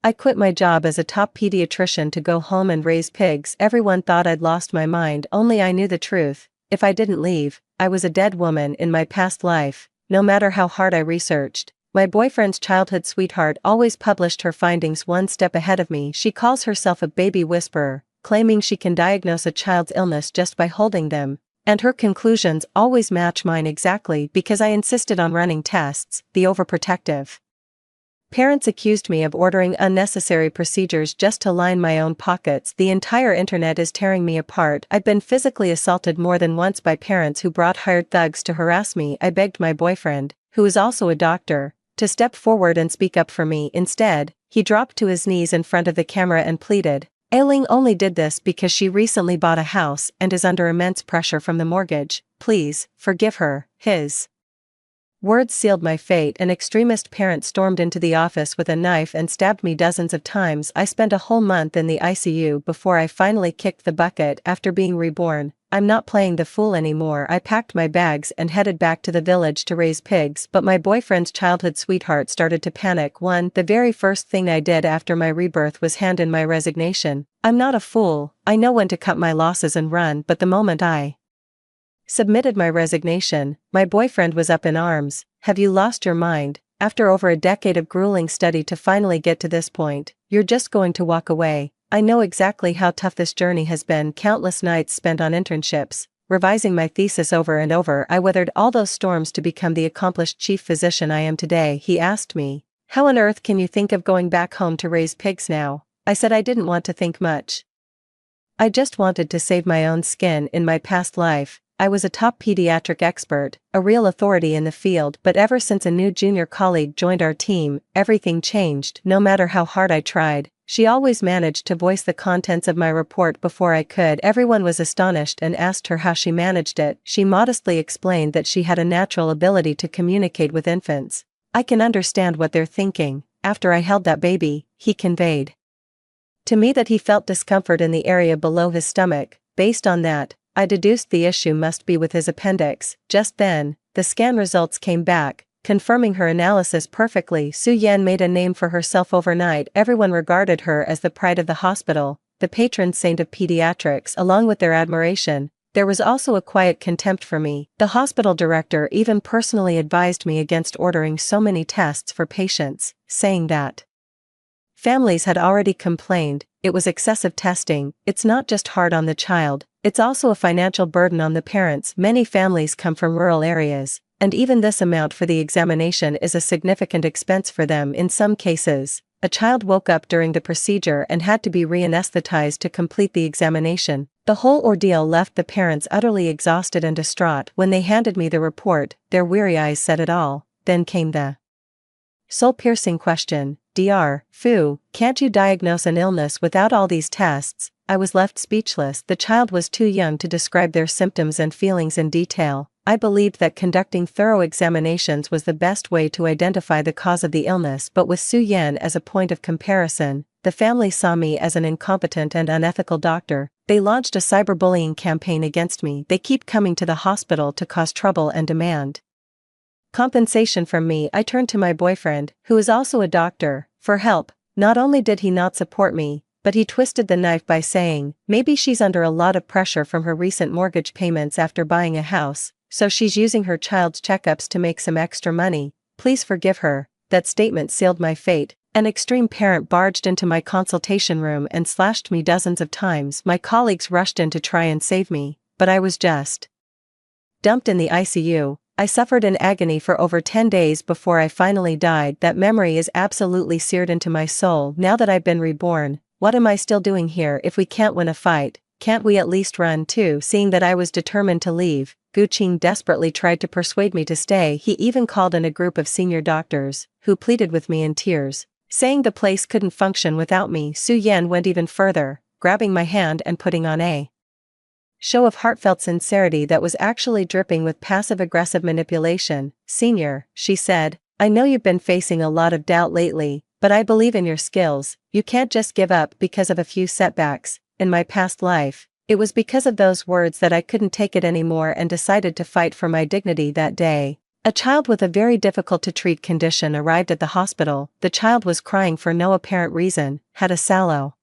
I quit my job as a top pediatrician to go home and raise pigs. Everyone thought I'd lost my mind, only I knew the truth. If I didn't leave, I was a dead woman in my past life, no matter how hard I researched. My boyfriend's childhood sweetheart always published her findings one step ahead of me. She calls herself a baby whisperer, claiming she can diagnose a child's illness just by holding them, and her conclusions always match mine exactly because I insisted on running tests. The overprotective parents accused me of ordering unnecessary procedures just to line my own pockets. The entire internet is tearing me apart. I've been physically assaulted more than once by parents who brought hired thugs to harass me. I begged my boyfriend, who is also a doctor, to step forward and speak up for me. Instead, he dropped to his knees in front of the camera and pleaded. Ailing only did this because she recently bought a house and is under immense pressure from the mortgage. Please, forgive her. His words sealed my fate. An extremist parent stormed into the office with a knife and stabbed me dozens of times. I spent a whole month in the ICU before I finally kicked the bucket after being reborn. I'm not playing the fool anymore. I packed my bags and headed back to the village to raise pigs, but my boyfriend's childhood sweetheart started to panic. The very first thing I did after my rebirth was hand in my resignation. I'm not a fool, I know when to cut my losses and run, but the moment I submitted my resignation, my boyfriend was up in arms. Have you lost your mind? After over a decade of grueling study to finally get to this point, you're just going to walk away? I know exactly how tough this journey has been. Countless nights spent on internships, revising my thesis over and over. I weathered all those storms to become the accomplished chief physician I am today. He asked me, how on earth can you think of going back home to raise pigs now? I said I didn't want to think much. I just wanted to save my own skin. In my past life, I was a top pediatric expert, a real authority in the field, but ever since a new junior colleague joined our team, everything changed. No matter how hard I tried, she always managed to voice the contents of my report before I could. Everyone was astonished and asked her how she managed it. She modestly explained that she had a natural ability to communicate with infants. I can understand what they're thinking. After I held that baby, he conveyed to me that he felt discomfort in the area below his stomach. Based on that, I deduced the issue must be with his appendix. Just then, the scan results came back, confirming her analysis perfectly. Su Yan made a name for herself overnight. Everyone regarded her as the pride of the hospital, the patron saint of pediatrics. Along with their admiration, there was also a quiet contempt for me. The hospital director even personally advised me against ordering so many tests for patients, saying that families had already complained it was excessive testing. It's not just hard on the child, it's also a financial burden on the parents. Many families come from rural areas, and even this amount for the examination is a significant expense for them. In some cases, a child woke up during the procedure and had to be re-anesthetized to complete the examination. The whole ordeal left the parents utterly exhausted and distraught. When they handed me the report, their weary eyes said it all. Then came the soul-piercing question, Dr. Fu, can't you diagnose an illness without all these tests? I was left speechless. The child was too young to describe their symptoms and feelings in detail. I believed that conducting thorough examinations was the best way to identify the cause of the illness, but with Su Yan as a point of comparison, the family saw me as an incompetent and unethical doctor. They launched a cyberbullying campaign against me. They keep coming to the hospital to cause trouble and demand compensation from me. I turned to my boyfriend, who is also a doctor, for help. Not only did he not support me, but he twisted the knife by saying, maybe she's under a lot of pressure from her recent mortgage payments after buying a house, so she's using her child's checkups to make some extra money. Please forgive her. That statement sealed my fate. An extreme parent barged into my consultation room and slashed me dozens of times. My colleagues rushed in to try and save me, but I was just dumped in the ICU. I suffered in agony for over 10 days before I finally died. That memory is absolutely seared into my soul. Now that I've been reborn, what am I still doing here? If we can't win a fight, can't we at least run too? Seeing that I was determined to leave, Gu Qing desperately tried to persuade me to stay. He even called in a group of senior doctors, who pleaded with me in tears, saying the place couldn't function without me. Su Yan went even further, grabbing my hand and putting on a show of heartfelt sincerity that was actually dripping with passive-aggressive manipulation. Senior, she said, I know you've been facing a lot of doubt lately, but I believe in your skills. You can't just give up because of a few setbacks. In my past life, it was because of those words that I couldn't take it anymore and decided to fight for my dignity that day. A child with a very difficult to treat condition arrived at the hospital. The child was crying for no apparent reason, had a sallow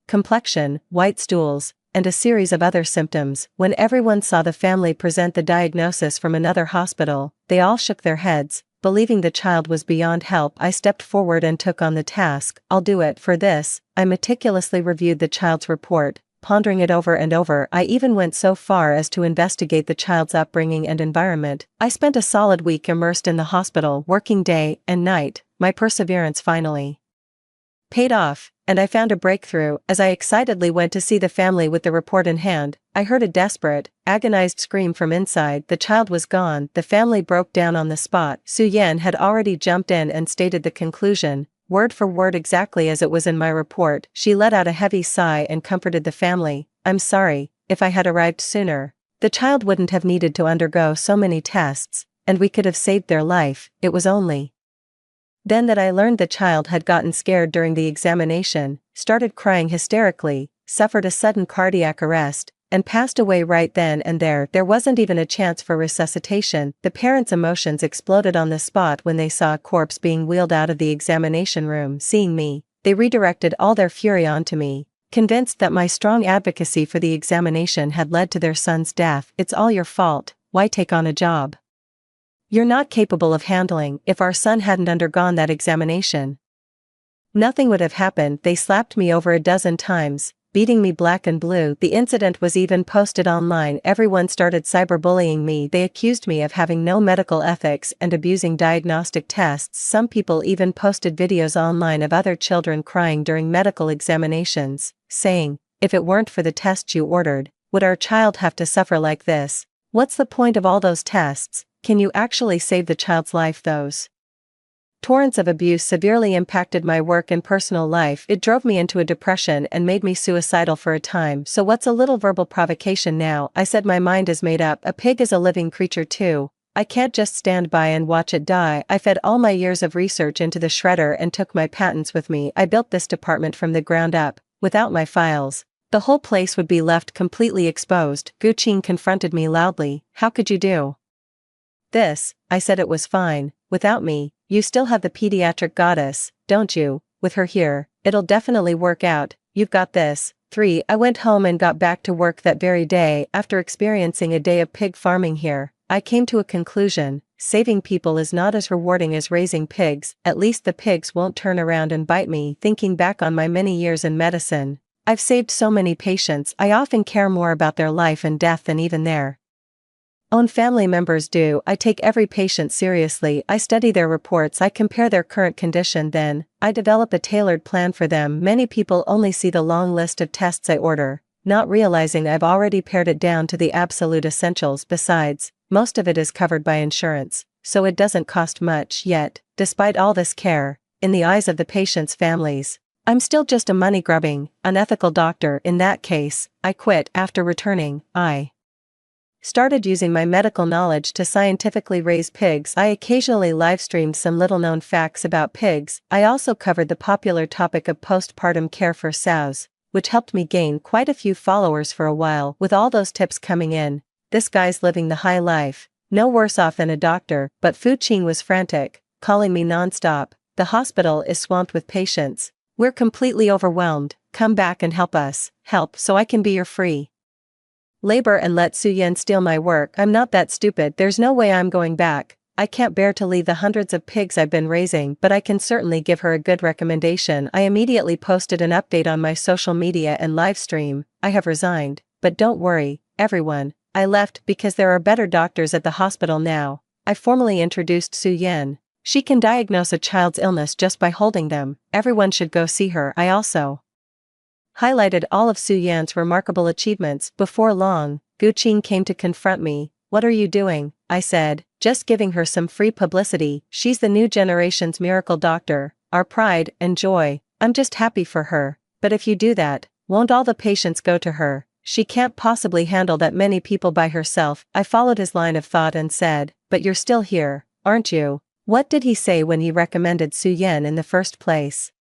complexion, white stools, and a series of other symptoms. When everyone saw the family present the diagnosis from another hospital, they all shook their heads. Believing the child was beyond help, I stepped forward and took on the task. I'll do it. For this, I meticulously reviewed the child's report, pondering it over and over. I even went so far as to investigate the child's upbringing and environment. I spent a solid week immersed in the hospital, working day and night. My perseverance finally paid off, and I found a breakthrough. As I excitedly went to see the family with the report in hand, I heard a desperate, agonized scream from inside. The child was gone. The family broke down on the spot. Su Yan had already jumped in and stated the conclusion, word for word exactly as it was in my report. She let out a heavy sigh and comforted the family. I'm sorry, if I had arrived sooner, the child wouldn't have needed to undergo so many tests, and we could have saved their life. It was only then that I learned the child had gotten scared during the examination, started crying hysterically, suffered a sudden cardiac arrest, and passed away right then and there. There wasn't even a chance for resuscitation. The parents' emotions exploded on the spot when they saw a corpse being wheeled out of the examination room. Seeing me, they redirected all their fury onto me, convinced that my strong advocacy for the examination had led to their son's death. It's all your fault. Why take on a job you're not capable of handling? If our son hadn't undergone that examination, nothing would have happened. They slapped me over a dozen times, beating me black and blue. The incident was even posted online. Everyone started cyberbullying me. They accused me of having no medical ethics and abusing diagnostic tests. Some people even posted videos online of other children crying during medical examinations, saying, if it weren't for the tests you ordered, would our child have to suffer like this? What's the point of all those tests? Can you actually save the child's life? Those torrents of abuse severely impacted my work and personal life. It drove me into a depression and made me suicidal for a time. So what's a little verbal provocation now? I said my mind is made up. A pig is a living creature too. I can't just stand by and watch it die. I fed all my years of research into the shredder and took my patents with me. I built this department from the ground up. Without my files, the whole place would be left completely exposed. Gu Qing confronted me loudly. How could you do this? I said it was fine. Without me, you still have the pediatric goddess, don't you? With her here, it'll definitely work out. You've got this. 3. I went home and got back to work that very day. After experiencing a day of pig farming here, I came to a conclusion. Saving people is not as rewarding as raising pigs. At least the pigs won't turn around and bite me. Thinking back on my many years in medicine, I've saved so many patients. I often care more about their life and death than even their own family members do. I take every patient seriously. I study their reports. I compare their current condition. Then, I develop a tailored plan for them. Many people only see the long list of tests I order, not realizing I've already pared it down to the absolute essentials. Besides, most of it is covered by insurance, so it doesn't cost much. Yet, despite all this care, in the eyes of the patients' families, I'm still just a money-grubbing, unethical doctor. In that case, I quit. After returning, I started using my medical knowledge to scientifically raise pigs. I occasionally live-streamed some little-known facts about pigs. I also covered the popular topic of postpartum care for sows, which helped me gain quite a few followers for a while. With all those tips coming in, this guy's living the high life, no worse off than a doctor. But Fu Qing was frantic, calling me non-stop. The hospital is swamped with patients. We're completely overwhelmed. Come back and help us. Help so I can be your free labor and let Su Yan steal my work. I'm not that stupid. There's no way I'm going back. I can't bear to leave the hundreds of pigs I've been raising, but I can certainly give her a good recommendation. I immediately posted an update on my social media and live stream. I have resigned, but don't worry, everyone. I left because there are better doctors at the hospital now. I formally introduced Su Yan. She can diagnose a child's illness just by holding them. Everyone should go see her. I also highlighted all of Su Yan's remarkable achievements. Before long, Gu Qing came to confront me. What are you doing? I said, just giving her some free publicity. She's the new generation's miracle doctor, our pride and joy. I'm just happy for her. But if you do that, won't all the patients go to her? She can't possibly handle that many people by herself. I followed his line of thought and said, but you're still here, aren't you? What did he say when he recommended Su Yan in the first place?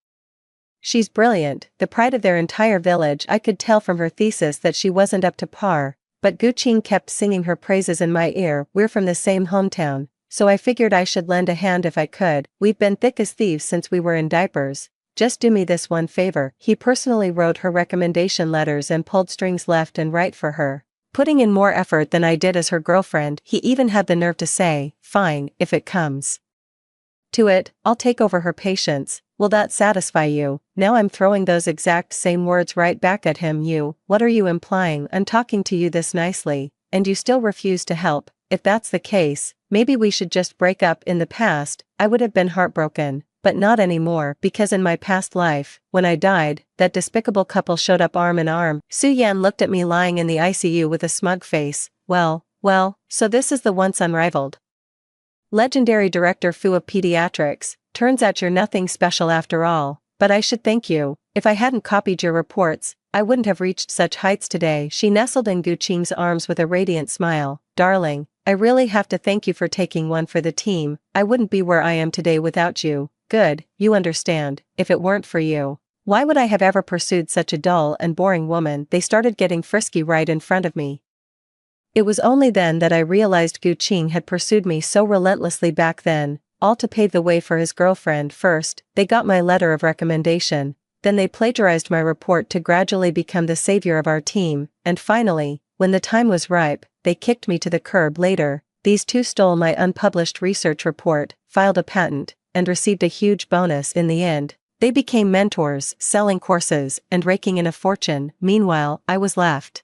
She's brilliant, the pride of their entire village. I could tell from her thesis that she wasn't up to par, but Gu Qing kept singing her praises in my ear. We're from the same hometown. so I figured I should lend a hand if I could. We've been thick as thieves since we were in diapers. Just do me this one favor." He personally wrote her recommendation letters and pulled strings left and right for her, putting in more effort than I did as her girlfriend. He even had the nerve to say, "Fine, if it comes to it, I'll take over her patients. Will that satisfy you?" Now I'm throwing those exact same words right back at him. What are you implying? I'm talking to you this nicely, and you still refuse to help. If that's the case, maybe we should just break up. In the past, I would have been heartbroken, but not anymore, because in my past life, when I died, that despicable couple showed up arm in arm. Su-Yan looked at me lying in the ICU with a smug face. Well, so this is the once unrivaled legendary Director Fu of Pediatrics. Turns out you're nothing special after all, but I should thank you. If I hadn't copied your reports, I wouldn't have reached such heights today. She nestled in Gu Qing's arms with a radiant smile. Darling, I really have to thank you for taking one for the team. I wouldn't be where I am today without you. Good, you understand. If it weren't for you, why would I have ever pursued such a dull and boring woman? They started getting frisky right in front of me. It was only then that I realized Gu Qing had pursued me so relentlessly back then, all to pave the way for his girlfriend. First, they got my letter of recommendation, then they plagiarized my report to gradually become the savior of our team, and finally, when the time was ripe, they kicked me to the curb. Later, these two stole my unpublished research report, filed a patent, and received a huge bonus. In the end, they became mentors, selling courses, and raking in a fortune. Meanwhile, I was left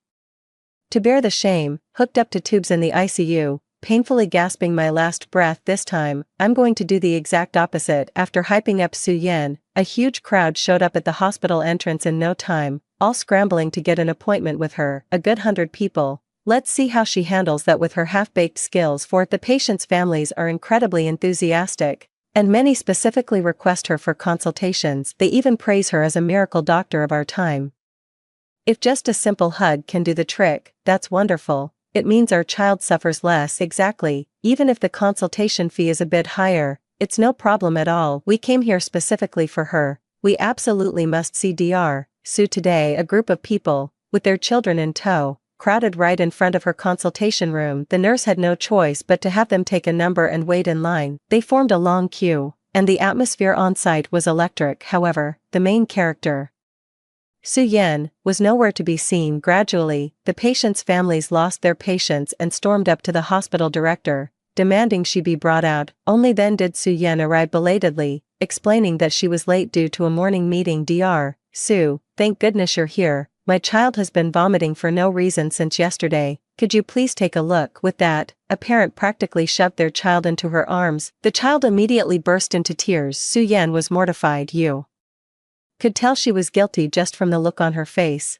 to bear the shame, hooked up to tubes in the ICU, painfully gasping my last breath. This time, I'm going to do the exact opposite. After hyping up Su-Yan, a huge crowd showed up at the hospital entrance in no time, all scrambling to get an appointment with her. A good 100 people. Let's see how she handles that with her half-baked skills. For the patients' families are incredibly enthusiastic, and many specifically request her for consultations. They even praise her as a miracle doctor of our time. If just a simple hug can do the trick, that's wonderful. It means our child suffers less. Exactly. Even if the consultation fee is a bit higher, it's no problem at all. We came here specifically for her. We absolutely must see Dr. Su today. A group of people, with their children in tow, crowded right in front of her consultation room. The nurse had no choice but to have them take a number and wait in line. They formed a long queue, and the atmosphere on site was electric. However, the main character, Su-Yan, was nowhere to be seen. Gradually, the patients' families lost their patience and stormed up to the hospital director, demanding she be brought out. Only then did Su-Yan arrive belatedly, explaining that she was late due to a morning meeting. Dr. Su, thank goodness you're here. My child has been vomiting for no reason since yesterday. Could you please take a look? With that, a parent practically shoved their child into her arms. The child immediately burst into tears. Su-Yan was mortified. You could tell she was guilty just from the look on her face.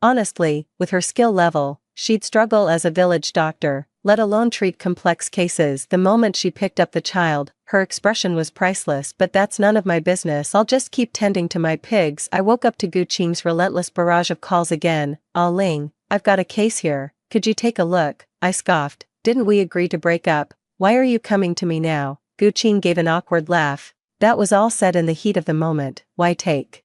Honestly, with her skill level, she'd struggle as a village doctor, let alone treat complex cases. The moment she picked up the child, her expression was priceless. But that's none of my business. I'll just keep tending to my pigs. I woke up to Gu Qing's relentless barrage of calls again. Ah Ling, I've got a case here. Could you take a look? I scoffed. Didn't we agree to break up? Why are you coming to me now? Gu Qing gave an awkward laugh. That was all said in the heat of the moment. Why take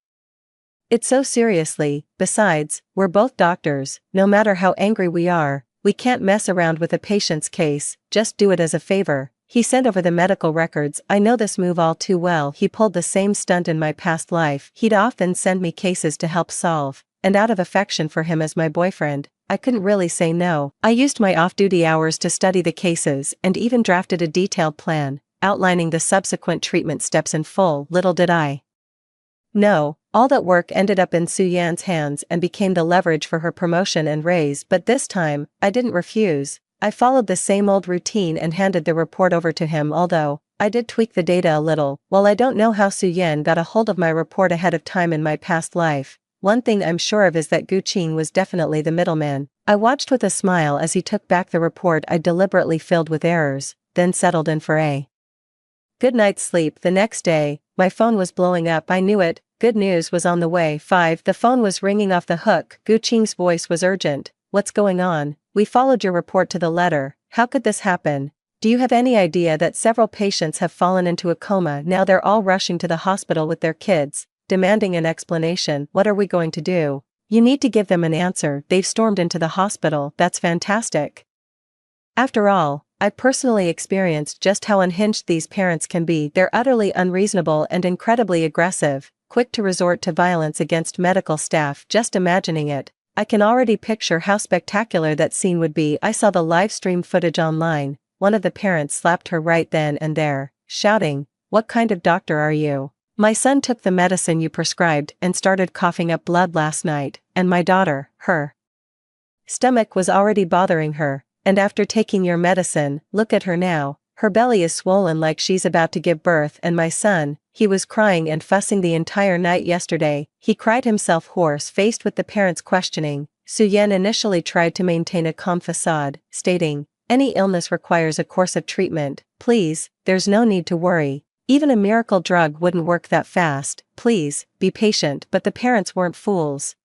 it so seriously? Besides, we're both doctors. No matter how angry we are, we can't mess around with a patient's case. Just do it as a favor. He sent over the medical records. I know this move all too well. He pulled the same stunt in my past life. He'd often send me cases to help solve, and out of affection for him as my boyfriend, I couldn't really say no. I used my off-duty hours to study the cases and even drafted a detailed plan, outlining the subsequent treatment steps in full. Little did I know, all that work ended up in Su-Yan's hands and became the leverage for her promotion and raise. But this time, I didn't refuse. I followed the same old routine and handed the report over to him. Although I did tweak the data a little. While I don't know how Su-Yan got a hold of my report ahead of time in my past life, one thing I'm sure of is that Gu Qing was definitely the middleman. I watched with a smile as he took back the report I deliberately filled with errors, then settled in for a good night's sleep. The next day, my phone was blowing up. I knew it. Good news was on the way. 5. The phone was ringing off the hook. Gu Qing's voice was urgent. What's going on? We followed your report to the letter. How could this happen? Do you have any idea that several patients have fallen into a coma? Now they're all rushing to the hospital with their kids, demanding an explanation. What are we going to do? You need to give them an answer. They've stormed into the hospital. That's fantastic. After all, I personally experienced just how unhinged these parents can be. They're utterly unreasonable and incredibly aggressive, quick to resort to violence against medical staff. Just imagining it, I can already picture how spectacular that scene would be. I saw the live stream footage online. One of the parents slapped her right then and there, shouting, "What kind of doctor are you? My son took the medicine you prescribed and started coughing up blood last night, and my daughter, her stomach was already bothering her, and after taking your medicine, look at her now, her belly is swollen like she's about to give birth. And my son, he was crying and fussing the entire night yesterday." He cried himself hoarse. Faced with the parents' questioning, Su-yen initially tried to maintain a calm facade, stating, "Any illness requires a course of treatment. Please, there's no need to worry. Even a miracle drug wouldn't work that fast. Please, be patient." But the parents weren't fools.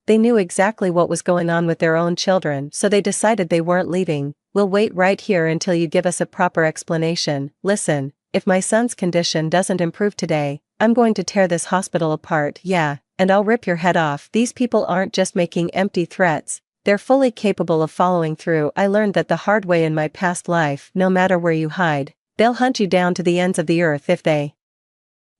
They knew exactly what was going on with their own children, so they decided they weren't leaving. "We'll wait right here until you give us a proper explanation. Listen, if my son's condition doesn't improve today, I'm going to tear this hospital apart, yeah, and I'll rip your head off." These people aren't just making empty threats, they're fully capable of following through. I learned that the hard way in my past life. No matter where you hide, they'll hunt you down to the ends of the earth. If they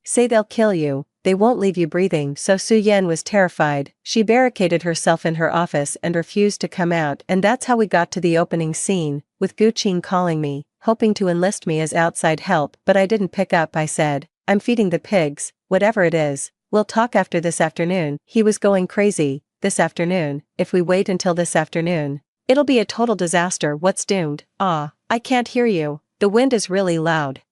say they'll kill you, they won't leave you breathing. So Su-yen was terrified. She barricaded herself in her office and refused to come out. And that's how we got to the opening scene, with Gu-ching calling me, hoping to enlist me as outside help. But I didn't pick up. I said, "I'm feeding the pigs, whatever it is. We'll talk after this afternoon." He was going crazy. "This afternoon? If we wait until this afternoon, it'll be a total disaster." "What's doomed?" "Ah, I can't hear you. The wind is really loud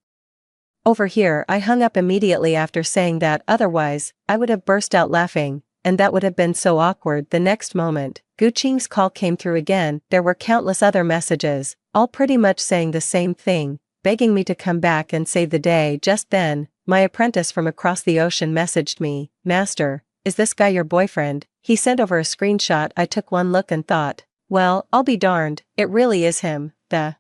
over here." I hung up immediately after saying that. Otherwise, I would have burst out laughing, and that would have been so awkward. The next moment, Gu-ching's call came through again. There were countless other messages, all pretty much saying the same thing, begging me to come back and save the day. Just then, my apprentice from across the ocean messaged me, "Master, is this guy your boyfriend?" He sent over a screenshot. I took one look and thought, well, I'll be darned, it really is him. The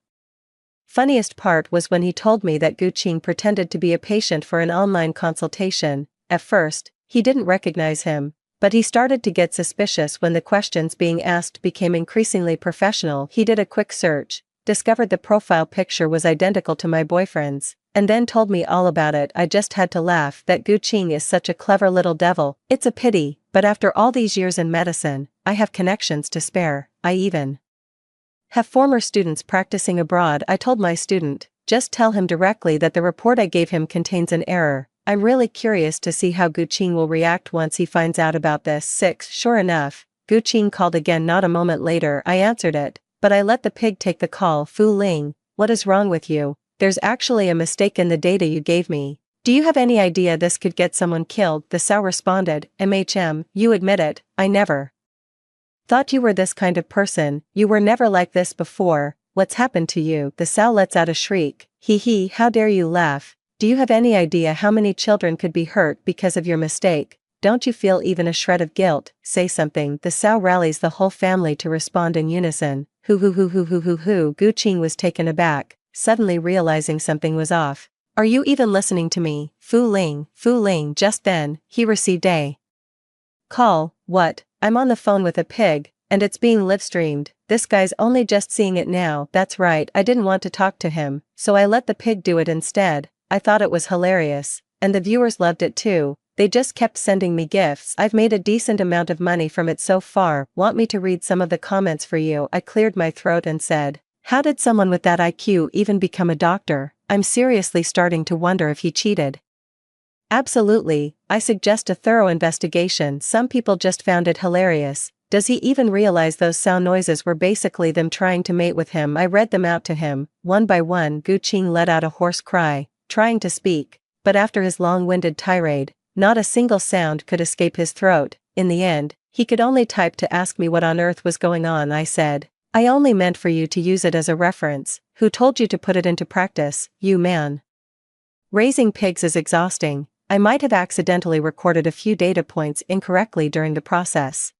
funniest part was when he told me that Gu-ching pretended to be a patient for an online consultation. At first, he didn't recognize him, but he started to get suspicious when the questions being asked became increasingly professional. He did a quick search, discovered the profile picture was identical to my boyfriend's, and then told me all about it. I just had to laugh. That Gu-ching is such a clever little devil. It's a pity, but after all these years in medicine, I have connections to spare. I even have former students practicing abroad. I told my student, just tell him directly that the report I gave him contains an error. I'm really curious to see how Gu-ching will react once he finds out about this. 6. Sure enough, Gu-ching called again. Not a moment later, I answered it, but I let the pig take the call. "Fu Ling, what is wrong with you? There's actually a mistake in the data you gave me. Do you have any idea this could get someone killed?" The sow responded, you admit it, I never thought you were this kind of person. You were never like this before. What's happened to you?" The sow lets out a shriek. Hee, how dare you laugh? Do you have any idea how many children could be hurt because of your mistake? Don't you feel even a shred of guilt? Say something. The sow rallies the whole family to respond in unison. Hoo. Gu-ching was taken aback, suddenly realizing something was off. "Are you even listening to me? Fu Ling. Just then, he received a call. "What? I'm on the phone with a pig, and it's being live-streamed. This guy's only just seeing it now." That's right, I didn't want to talk to him, so I let the pig do it instead. I thought it was hilarious, and the viewers loved it too. They just kept sending me gifts. I've made a decent amount of money from it so far. Want me to read some of the comments for you? I cleared my throat and said, how did someone with that IQ even become a doctor? I'm seriously starting to wonder if he cheated. Absolutely, I suggest a thorough investigation. Some people just found it hilarious. Does he even realize those sound noises were basically them trying to mate with him? I read them out to him, one by one. Gu-ching let out a hoarse cry, trying to speak, but after his long-winded tirade, not a single sound could escape his throat. In the end, he could only type to ask me what on earth was going on. I said, I only meant for you to use it as a reference. Who told you to put it into practice, you man? Raising pigs is exhausting. I might have accidentally recorded a few data points incorrectly during the process.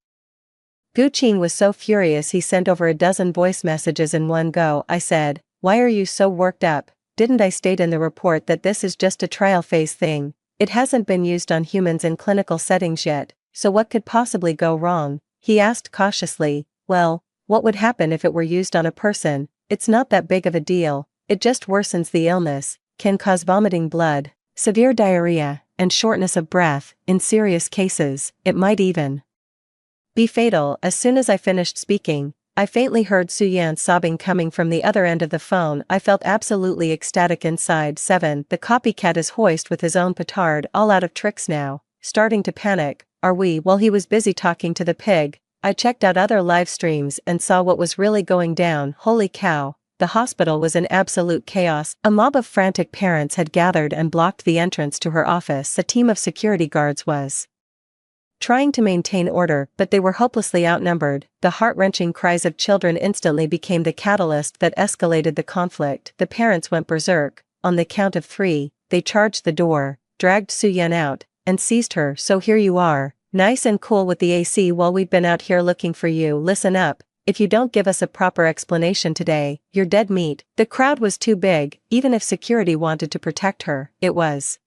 Gu-ching was so furious he sent over a dozen voice messages in one go. I said, why are you so worked up? Didn't I state in the report that this is just a trial phase thing? It hasn't been used on humans in clinical settings yet, so what could possibly go wrong? He asked cautiously. Well, what would happen if it were used on a person? it's not that big of a deal, it just worsens the illness, can cause vomiting blood, severe diarrhea, and shortness of breath. In serious cases, it might even be fatal. As soon as I finished speaking, I faintly heard Suyan sobbing coming from the other end of the phone. I felt absolutely ecstatic inside. 7. The copycat is hoist with his own petard, all out of tricks now, starting to panic. Are we? While he was busy talking to the pig, I checked out other live streams and saw what was really going down. Holy cow, the hospital was in absolute chaos. A mob of frantic parents had gathered and blocked the entrance to her office. A team of security guards was trying to maintain order, but they were hopelessly outnumbered. The heart-wrenching cries of children instantly became the catalyst that escalated the conflict. The parents went berserk. On the count of 3, they charged the door, dragged Suyan out, and seized her. So here you are, nice and cool with the AC while we've been out here looking for you. Listen up, if you don't give us a proper explanation today, you're dead meat. The crowd was too big. Even if security wanted to protect her, it was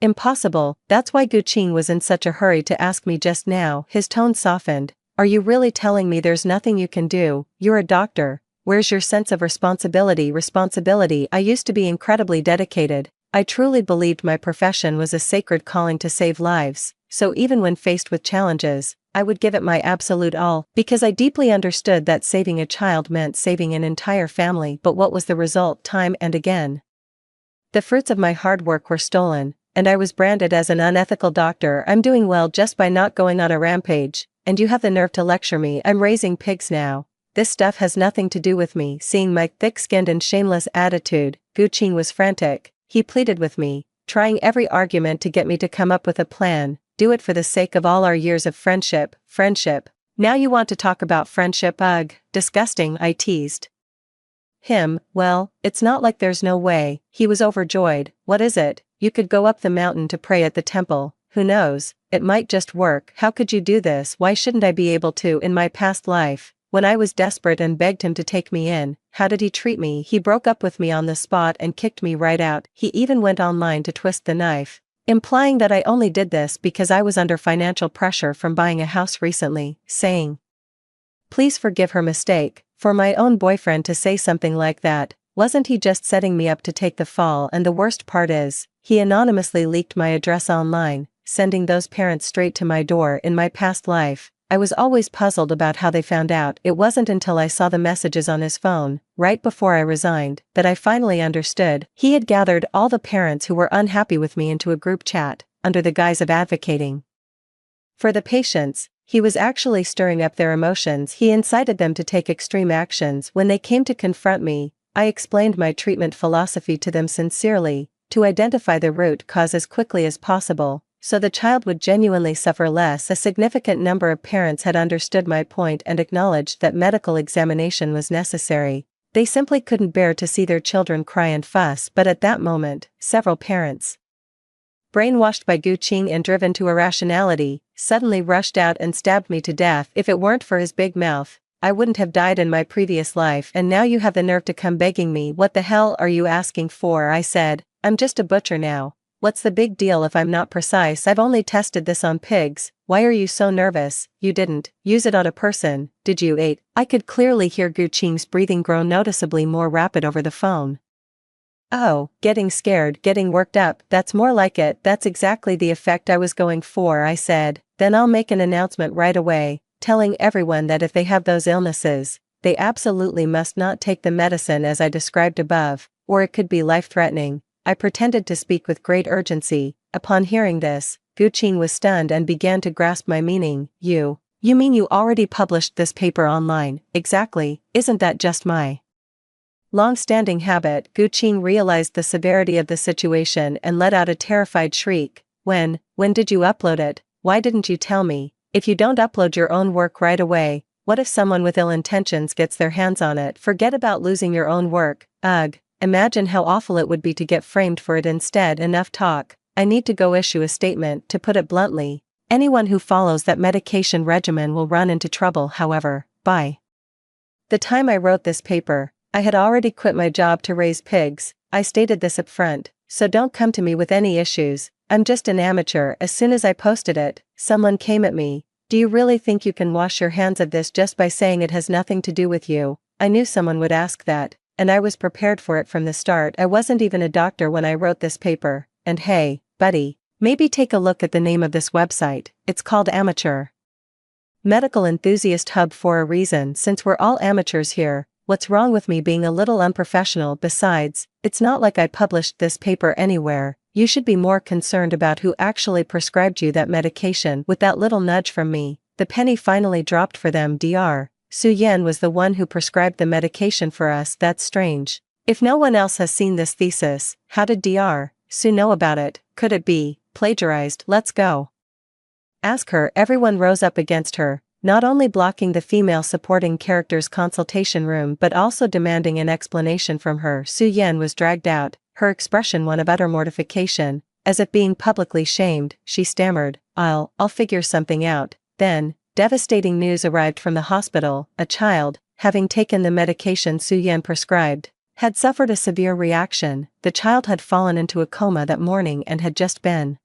impossible. That's why Guqing was in such a hurry to ask me just now. His tone softened. Are you really telling me there's nothing you can do? You're a doctor. Where's your sense of responsibility? I used to be incredibly dedicated. I truly believed my profession was a sacred calling to save lives, so even when faced with challenges, I would give it my absolute all, because I deeply understood that saving a child meant saving an entire family. But what was the result? Time and again, the fruits of my hard work were stolen, and I was branded as an unethical doctor. I'm doing well just by not going on a rampage, and you have the nerve to lecture me. I'm raising pigs now. This stuff has nothing to do with me. Seeing my thick-skinned and shameless attitude, Guqing was frantic. He pleaded with me, trying every argument to get me to come up with a plan. Do it for the sake of all our years of friendship. Now you want to talk about friendship? Ugh, disgusting, I teased him. Well, it's not like there's no way. He was overjoyed. What is it? You could go up the mountain to pray at the temple. Who knows, it might just work. How could you do this? Why shouldn't I be able to? In my past life, when I was desperate and begged him to take me in, how did he treat me? He broke up with me on the spot and kicked me right out. He even went online to twist the knife, implying that I only did this because I was under financial pressure from buying a house recently, saying, please forgive her mistake. For my own boyfriend to say something like that, wasn't he just setting me up to take the fall? And the worst part is, he anonymously leaked my address online, sending those parents straight to my door. In my past life, I was always puzzled about how they found out. It wasn't until I saw the messages on his phone, right before I resigned, that I finally understood. He had gathered all the parents who were unhappy with me into a group chat, under the guise of advocating for the patients. He was actually stirring up their emotions. He incited them to take extreme actions. When they came to confront me, I explained my treatment philosophy to them sincerely, to identify the root cause as quickly as possible, so the child would genuinely suffer less. A significant number of parents had understood my point and acknowledged that medical examination was necessary. They simply couldn't bear to see their children cry and fuss. But at that moment, several parents, brainwashed by Guqing and driven to irrationality, suddenly rushed out and stabbed me to death. If it weren't for his big mouth, I wouldn't have died in my previous life. And now you have the nerve to come begging me. What the hell are you asking for? I said, I'm just a butcher now. What's the big deal if I'm not precise? I've only tested this on pigs. Why are you so nervous? You didn't use it on a person, did you? 8. I could clearly hear Guqing's breathing grow noticeably more rapid over the phone. Oh, getting scared, getting worked up, that's more like it. That's exactly the effect I was going for, I said. Then I'll make an announcement right away, telling everyone that if they have those illnesses, they absolutely must not take the medicine as I described above, or it could be life-threatening. I pretended to speak with great urgency. Upon hearing this, Guqing was stunned and began to grasp my meaning. You mean you already published this paper online? Exactly, isn't that just my long-standing habit? Guqing realized the severity of the situation and let out a terrified shriek. When did you upload it? Why didn't you tell me? If you don't upload your own work right away, what if someone with ill intentions gets their hands on it? Forget about losing your own work. Ugh, imagine how awful it would be to get framed for it. Instead, enough talk. I need to go issue a statement. To put it bluntly, anyone who follows that medication regimen will run into trouble. However, by the time I wrote this paper, I had already quit my job to raise pigs. I stated this up front, so don't come to me with any issues. I'm just an amateur. As soon as I posted it, someone came at me. Do you really think you can wash your hands of this just by saying it has nothing to do with you? I knew someone would ask that, and I was prepared for it from the start. I wasn't even a doctor when I wrote this paper, and hey, buddy, maybe take a look at the name of this website. It's called Amateur Medical Enthusiast Hub for a reason. Since we're all amateurs here, what's wrong with me being a little unprofessional? Besides, it's not like I published this paper anywhere. You should be more concerned about who actually prescribed you that medication. With that little nudge from me, the penny finally dropped for them. Dr. Su Yan was the one who prescribed the medication for us. That's strange. If no one else has seen this thesis, how did Dr. Su know about it? Could it be plagiarized? Let's go ask her. Everyone rose up against her, not only blocking the female supporting character's consultation room but also demanding an explanation from her. Su Yan was dragged out, her expression one of utter mortification. As if being publicly shamed, she stammered, I'll figure something out. Then, devastating news arrived from the hospital. A child, having taken the medication Su Yan prescribed, had suffered a severe reaction. The child had fallen into a coma that morning and had just been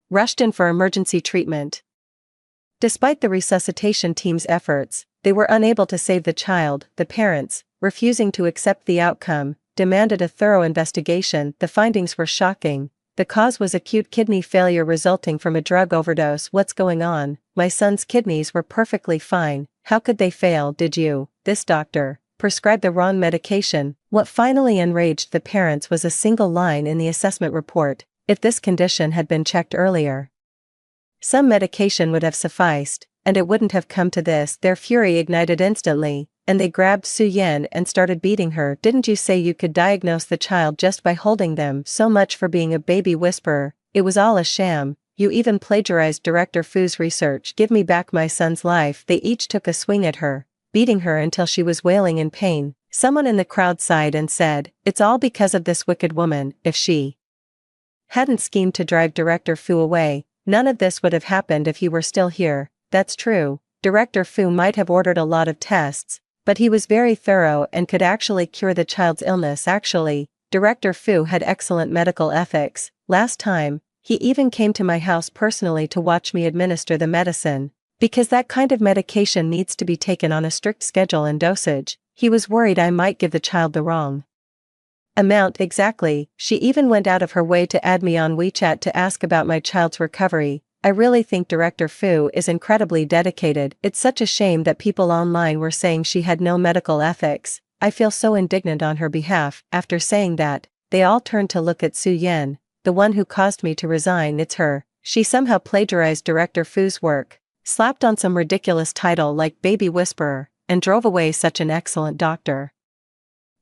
rushed in for emergency treatment. Despite the resuscitation team's efforts, they were unable to save the child. The parents, refusing to accept the outcome, demanded a thorough investigation. The findings were shocking. The cause was acute kidney failure resulting from a drug overdose. What's going on? My son's kidneys were perfectly fine. How could they fail? Did you, this doctor, prescribe the wrong medication? What finally enraged the parents was a single line in the assessment report. If this condition had been checked earlier, some medication would have sufficed, and it wouldn't have come to this. Their fury ignited instantly, and they grabbed Su Yan and started beating her. Didn't you say you could diagnose the child just by holding them? So much for being a baby whisperer. It was all a sham. You even plagiarized Director Fu's research. Give me back my son's life. They each took a swing at her, beating her until she was wailing in pain. Someone in the crowd sighed and said, it's all because of this wicked woman. If she hadn't schemed to drive Director Fu away, none of this would have happened. If he were still here, that's true. Director Fu might have ordered a lot of tests, but he was very thorough and could actually cure the child's illness. Actually, Director Fu had excellent medical ethics. Last time, he even came to my house personally to watch me administer the medicine, because that kind of medication needs to be taken on a strict schedule and dosage. He was worried I might give the child the wrong amount. Exactly. She even went out of her way to add me on WeChat to ask about my child's recovery. I really think Director Fu is incredibly dedicated. It's such a shame that people online were saying she had no medical ethics. I feel so indignant on her behalf. After saying that, they all turned to look at Su Yan, the one who caused me to resign. It's her. She somehow plagiarized Director Fu's work, slapped on some ridiculous title like Baby Whisperer, and drove away such an excellent doctor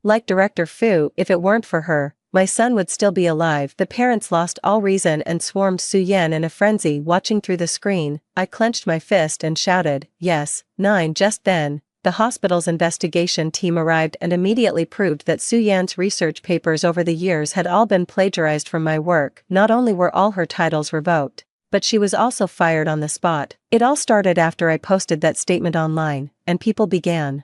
like Director Fu. If it weren't for her, my son would still be alive. The parents lost all reason and swarmed Su Yan in a frenzy. Watching through the screen, I clenched my fist and shouted, yes, 9. Just then, the hospital's investigation team arrived and immediately proved that Su Yan's research papers over the years had all been plagiarized from my work. Not only were all her titles revoked, but she was also fired on the spot. It all started after I posted that statement online, and people began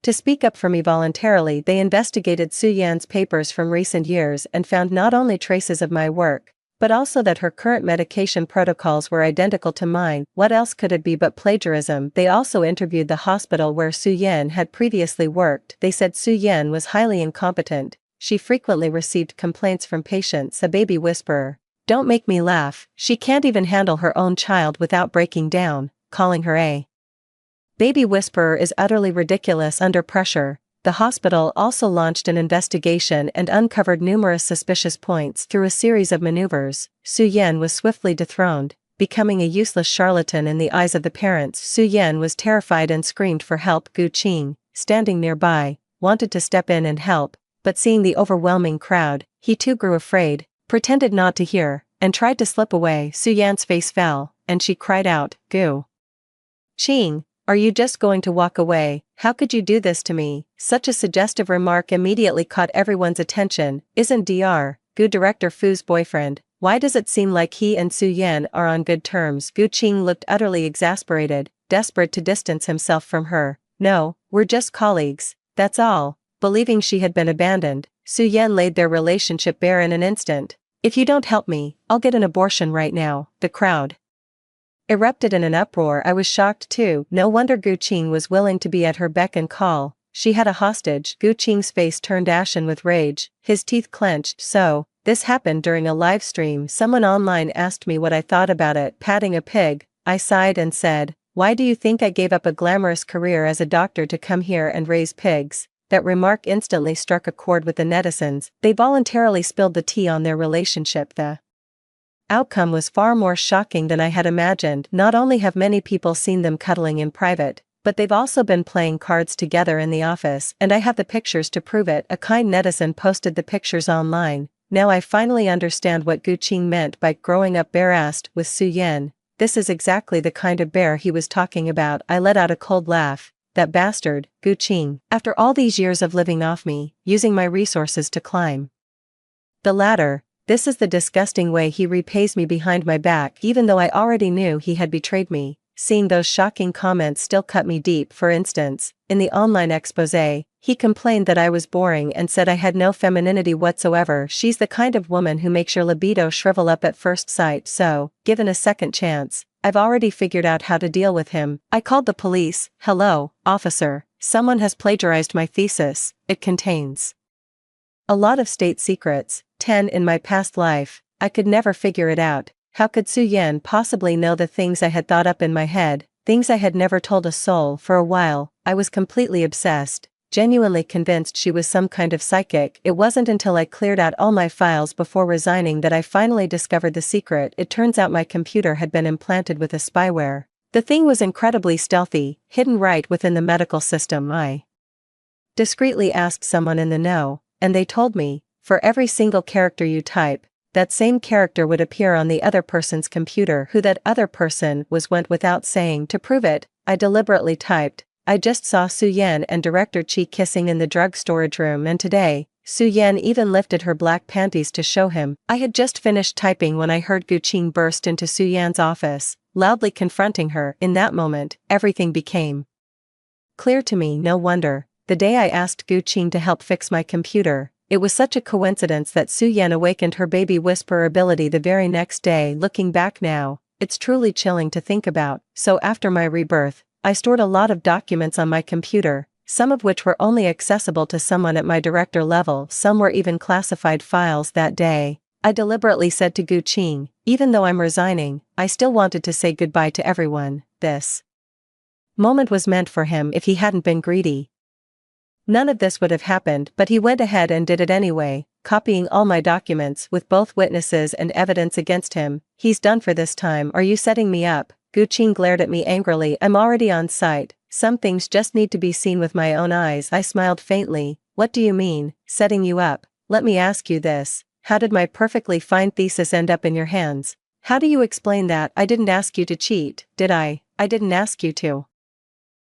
to speak up for me voluntarily. They investigated Su Yan's papers from recent years and found not only traces of my work, but also that her current medication protocols were identical to mine. What else could it be but plagiarism? They also interviewed the hospital where Su Yan had previously worked. They said Su Yan was highly incompetent. She frequently received complaints from patients. A baby whisperer. Don't make me laugh. She can't even handle her own child without breaking down. Calling her a baby whisperer is utterly ridiculous. Under pressure, the hospital also launched an investigation and uncovered numerous suspicious points. Through a series of maneuvers, Su Yan was swiftly dethroned, becoming a useless charlatan in the eyes of the parents. Su Yan was terrified and screamed for help. Gu Qing, standing nearby, wanted to step in and help, but seeing the overwhelming crowd, he too grew afraid, pretended not to hear, and tried to slip away. Su Yan's face fell, and she cried out, Gu Qing, are you just going to walk away? How could you do this to me? Such a suggestive remark immediately caught everyone's attention. Isn't Dr. Gu Director Fu's boyfriend? Why does it seem like he and Su Yan are on good terms? Gu Qing looked utterly exasperated, desperate to distance himself from her. No, we're just colleagues, that's all. Believing she had been abandoned, Su Yan laid their relationship bare in an instant. If you don't help me, I'll get an abortion right now. The crowd erupted in an uproar. I was shocked too. No wonder Gu Qing was willing to be at her beck and call. She had a hostage. Gu Qing's face turned ashen with rage, his teeth clenched. So, this happened during a live stream. Someone online asked me what I thought about it. Patting a pig, I sighed and said, "Why do you think I gave up a glamorous career as a doctor to come here and raise pigs?" That remark instantly struck a chord with the netizens. They voluntarily spilled the tea on their relationship. The outcome was far more shocking than I had imagined. Not only have many people seen them cuddling in private, but they've also been playing cards together in the office, and I have the pictures to prove it. A kind netizen posted the pictures online. "Now I finally understand what Gu Qing meant by growing up bare-assed with Su Yan. This is exactly the kind of bear he was talking about." I let out a cold laugh. That bastard, Gu Qing. After all these years of living off me, using my resources to climb the ladder, this is the disgusting way he repays me behind my back, even though I already knew he had betrayed me. Seeing those shocking comments still cut me deep. For instance, in the online exposé, he complained that I was boring and said I had no femininity whatsoever. She's the kind of woman who makes your libido shrivel up at first sight. So, given a second chance, I've already figured out how to deal with him. I called the police. "Hello, officer. Someone has plagiarized my thesis. It contains a lot of state secrets, 10 in my past life. I could never figure it out. How could Su Yan possibly know the things I had thought up in my head, things I had never told a soul?" For a while, I was completely obsessed, genuinely convinced she was some kind of psychic. It wasn't until I cleared out all my files before resigning that I finally discovered the secret. It turns out my computer had been implanted with a spyware. The thing was incredibly stealthy, hidden right within the medical system. I discreetly asked someone in the know, and they told me, for every single character you type, that same character would appear on the other person's computer. Who that other person was went without saying. To prove it, I deliberately typed, "I just saw Su Yan and Director Qi kissing in the drug storage room," and today, Su Yan even lifted her black panties to show him. I had just finished typing when I heard Gu Qing burst into Su Yan's office, loudly confronting her. In that moment, everything became clear to me. No wonder, the day I asked Gu Qing to help fix my computer, it was such a coincidence that Su Yan awakened her baby whisperer ability the very next day. Looking back now, it's truly chilling to think about. So after my rebirth, I stored a lot of documents on my computer, some of which were only accessible to someone at my director level. Some were even classified files. That day, I deliberately said to Gu Qing, "Even though I'm resigning, I still wanted to say goodbye to everyone." This moment was meant for him. If he hadn't been greedy, none of this would have happened, but he went ahead and did it anyway, copying all my documents with both witnesses and evidence against him. "He's done for this time. Are you setting me up?" Gu Qing glared at me angrily. "I'm already on site. Some things just need to be seen with my own eyes." I smiled faintly. "What do you mean, setting you up? Let me ask you this. How did my perfectly fine thesis end up in your hands? How do you explain that?" "I didn't ask you to cheat, did I?" "I didn't ask you to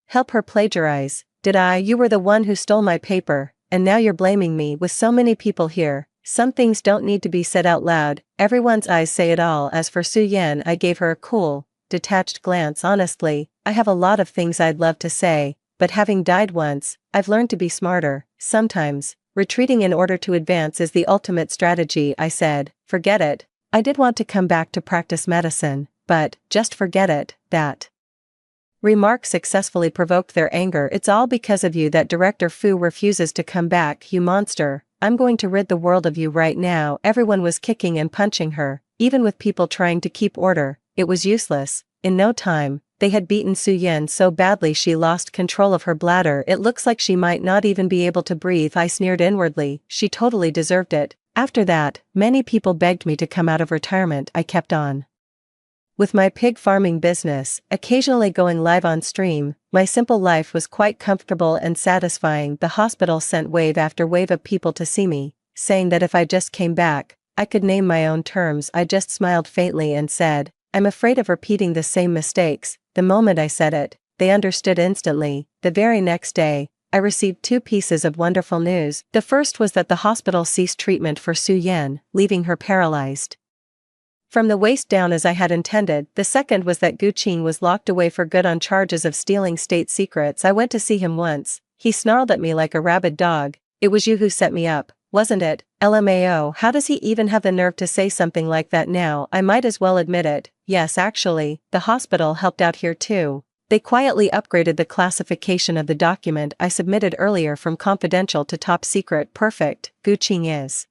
help her plagiarize, did I?" "You were the one who stole my paper, and now you're blaming me." With so many people here, some things don't need to be said out loud. Everyone's eyes say it all. As for Su Yan, I gave her a cool, detached glance. "Honestly, I have a lot of things I'd love to say, but having died once, I've learned to be smarter. Sometimes, retreating in order to advance is the ultimate strategy." I said, "Forget it. I did want to come back to practice medicine, but, just forget it." That remark successfully provoked their anger. "It's all because of you that Director Fu refuses to come back, you monster. I'm going to rid the world of you right now." Everyone was kicking and punching her, even with people trying to keep order. It was useless. In no time, they had beaten Su Yan so badly she lost control of her bladder. "It looks like she might not even be able to breathe." I sneered inwardly. She totally deserved it. After that, many people begged me to come out of retirement. I kept on with my pig farming business, occasionally going live on stream. My simple life was quite comfortable and satisfying. The hospital sent wave after wave of people to see me, saying that if I just came back, I could name my own terms. I just smiled faintly and said, "I'm afraid of repeating the same mistakes." The moment I said it, they understood instantly. The very next day, I received 2 pieces of wonderful news. The first was that the hospital ceased treatment for Su Yan, leaving her paralyzed from the waist down as I had intended. The second was that Gu Qing was locked away for good on charges of stealing state secrets. I went to see him once. He snarled at me like a rabid dog. "It was you who set me up, wasn't it?" LMAO. How does he even have the nerve to say something like that now? I might as well admit it. Yes, actually, the hospital helped out here too. They quietly upgraded the classification of the document I submitted earlier from confidential to top secret. Perfect. Guqing is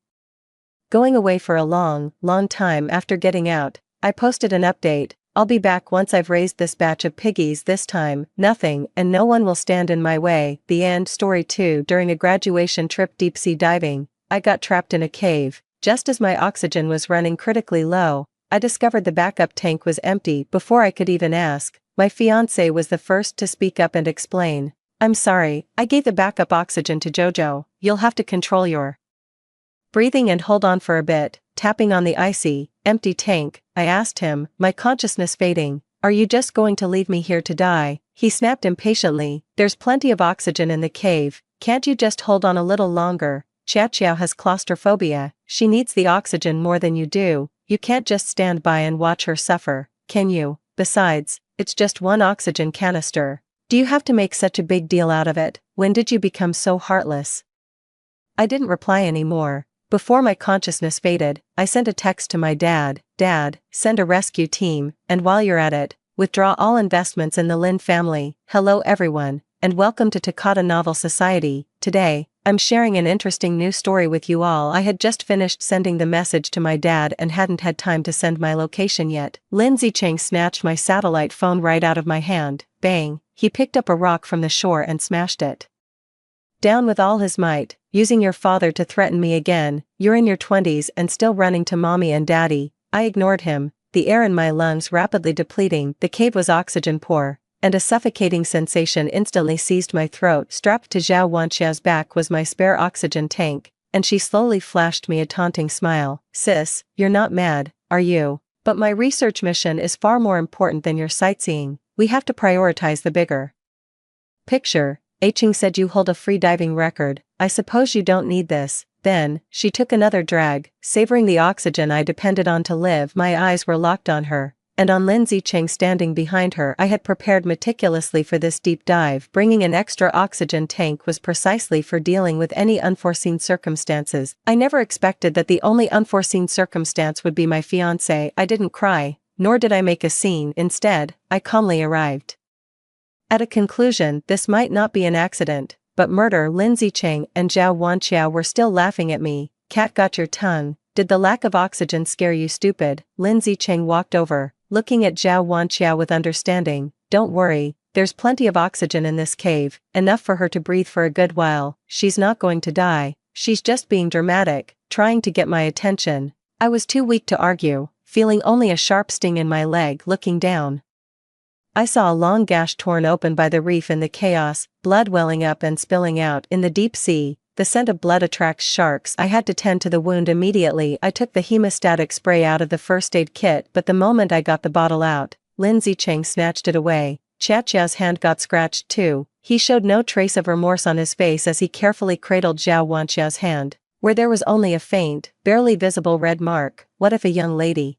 going away for a long time. After getting out, I posted an update. I'll be back once I've raised this batch of piggies. This time, nothing and no one will stand in my way. The end. Story 2. During a graduation trip deep sea diving, I got trapped in a cave. Just as my oxygen was running critically low, I discovered the backup tank was empty. Before I could even ask, my fiancé was the first to speak up and explain. I'm sorry, I gave the backup oxygen to Jojo. You'll have to control your breathing and hold on for a bit. Tapping on the icy, empty tank, I asked him, my consciousness fading, are you just going to leave me here to die? He snapped impatiently, there's plenty of oxygen in the cave, can't you just hold on a little longer? Xiaoqiao has claustrophobia, she needs the oxygen more than you do, you can't just stand by and watch her suffer, can you? Besides, it's just one oxygen canister. Do you have to make such a big deal out of it? When did you become so heartless? I didn't reply anymore. Before my consciousness faded, I sent a text to my dad. Dad, send a rescue team, and while you're at it, withdraw all investments in the Lin family. Hello everyone, and welcome to Takata Novel Society. Today, I'm sharing an interesting new story with you all. I had just finished sending the message to my dad and hadn't had time to send my location yet. Lin Zicheng snatched my satellite phone right out of my hand. Bang, he picked up a rock from the shore and smashed it down with all his might. Using your father to threaten me again, you're in your 20s and still running to mommy and daddy. I ignored him, the air in my lungs rapidly depleting. The cave was oxygen poor, and a suffocating sensation instantly seized my throat. Strapped to Zhao Wanxiao's back was my spare oxygen tank, and she slowly flashed me a taunting smile. Sis, you're not mad, are you? But my research mission is far more important than your sightseeing. We have to prioritize the bigger picture. Aiching said you hold a free diving record. I suppose you don't need this. Then, she took another drag, savoring the oxygen I depended on to live. My eyes were locked on her, and on Lin Zicheng standing behind her. I had prepared meticulously for this deep dive. Bringing an extra oxygen tank was precisely for dealing with any unforeseen circumstances. I never expected that the only unforeseen circumstance would be my fiancé. I didn't cry, nor did I make a scene. Instead, I calmly arrived at a conclusion. This might not be an accident, but murder. Lin Zicheng and Zhao Wanxiao were still laughing at me. Cat got your tongue. Did the lack of oxygen scare you, stupid? Lin Zicheng walked over, looking at Zhao Wanxiao with understanding. Don't worry, there's plenty of oxygen in this cave, enough for her to breathe for a good while. She's not going to die, she's just being dramatic, trying to get my attention. I was too weak to argue, feeling only a sharp sting in my leg. Looking down, I saw a long gash torn open by the reef in the chaos, blood welling up and spilling out. In the deep sea, the scent of blood attracts sharks. I had to tend to the wound immediately. I took the hemostatic spray out of the first aid kit, but the moment I got the bottle out, Lin Zicheng snatched it away. Xiaoqiao's hand got scratched too. He showed no trace of remorse on his face as he carefully cradled Zhao Wanxiao's hand, where there was only a faint, barely visible red mark. What if a young lady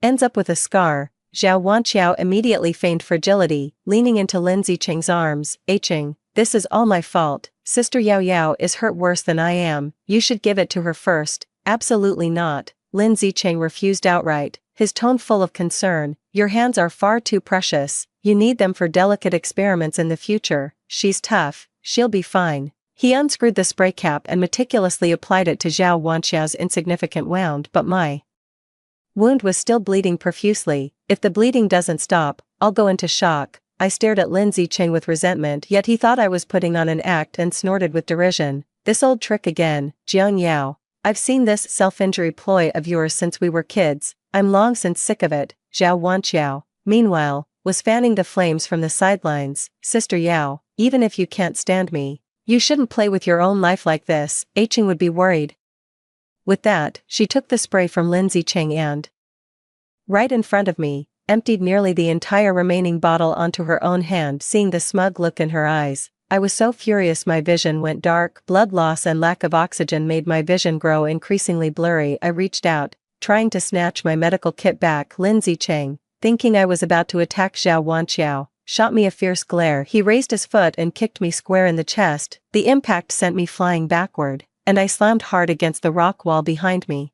ends up with a scar? Zhao Wanxiao immediately feigned fragility, leaning into Lin Zicheng's arms. Aiching, this is all my fault. Sister Yao Yao is hurt worse than I am. You should give it to her first. Absolutely not. Lin Zicheng refused outright, his tone full of concern. Your hands are far too precious. You need them for delicate experiments in the future. She's tough. She'll be fine. He unscrewed the spray cap and meticulously applied it to Zhao Wanxiao's insignificant wound. But my wound was still bleeding profusely. If the bleeding doesn't stop, I'll go into shock. I stared at Lin Zicheng with resentment, yet he thought I was putting on an act and snorted with derision. This old trick again, Jiang Yao. I've seen this self-injury ploy of yours since we were kids. I'm long since sick of it. Zhao Wanxiao, meanwhile, was fanning the flames from the sidelines. Sister Yao, even if you can't stand me, you shouldn't play with your own life like this. Aiching would be worried. With that, she took the spray from Lin Zicheng and, right in front of me, emptied nearly the entire remaining bottle onto her own hand. Seeing the smug look in her eyes, I was so furious my vision went dark. Blood loss and lack of oxygen made my vision grow increasingly blurry. I reached out, trying to snatch my medical kit back. Lin Zicheng, thinking I was about to attack Zhao Wanxiao, shot me a fierce glare. He raised his foot and kicked me square in the chest. The impact sent me flying backward, and I slammed hard against the rock wall behind me.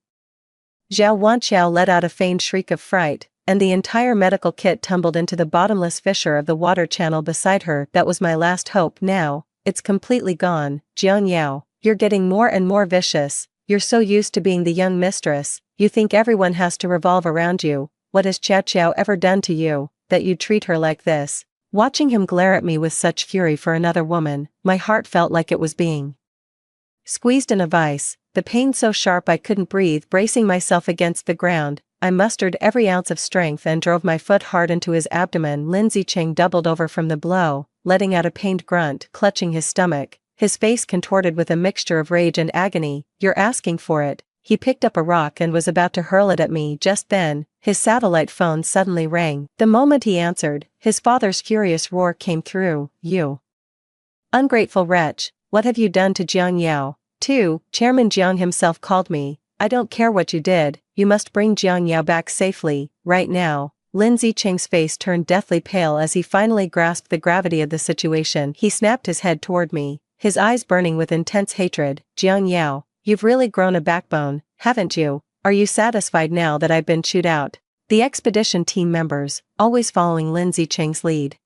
Zhao Wanxiao let out a feigned shriek of fright, and the entire medical kit tumbled into the bottomless fissure of the water channel beside her. That was my last hope. Now, it's completely gone. Jiang Yao, you're getting more and more vicious. You're so used to being the young mistress, you think everyone has to revolve around you. What has Qiao Qiao ever done to you, that you treat her like this? Watching him glare at me with such fury for another woman, my heart felt like it was being squeezed in a vice, the pain so sharp I couldn't breathe. Bracing myself against the ground, I mustered every ounce of strength and drove my foot hard into his abdomen. Lin Zicheng doubled over from the blow, letting out a pained grunt, clutching his stomach, his face contorted with a mixture of rage and agony. You're asking for it. He picked up a rock and was about to hurl it at me. Just then, his satellite phone suddenly rang. The moment he answered, his father's furious roar came through. You ungrateful wretch, what have you done to Jiang Yao? Chairman Jiang himself called me. I don't care what you did, you must bring Jiang Yao back safely, right now. Lin Zicheng's face turned deathly pale as he finally grasped the gravity of the situation. He snapped his head toward me, his eyes burning with intense hatred. Jiang Yao, you've really grown a backbone, haven't you? Are you satisfied now that I've been chewed out? The expedition team members, always following Lin Zicheng's lead,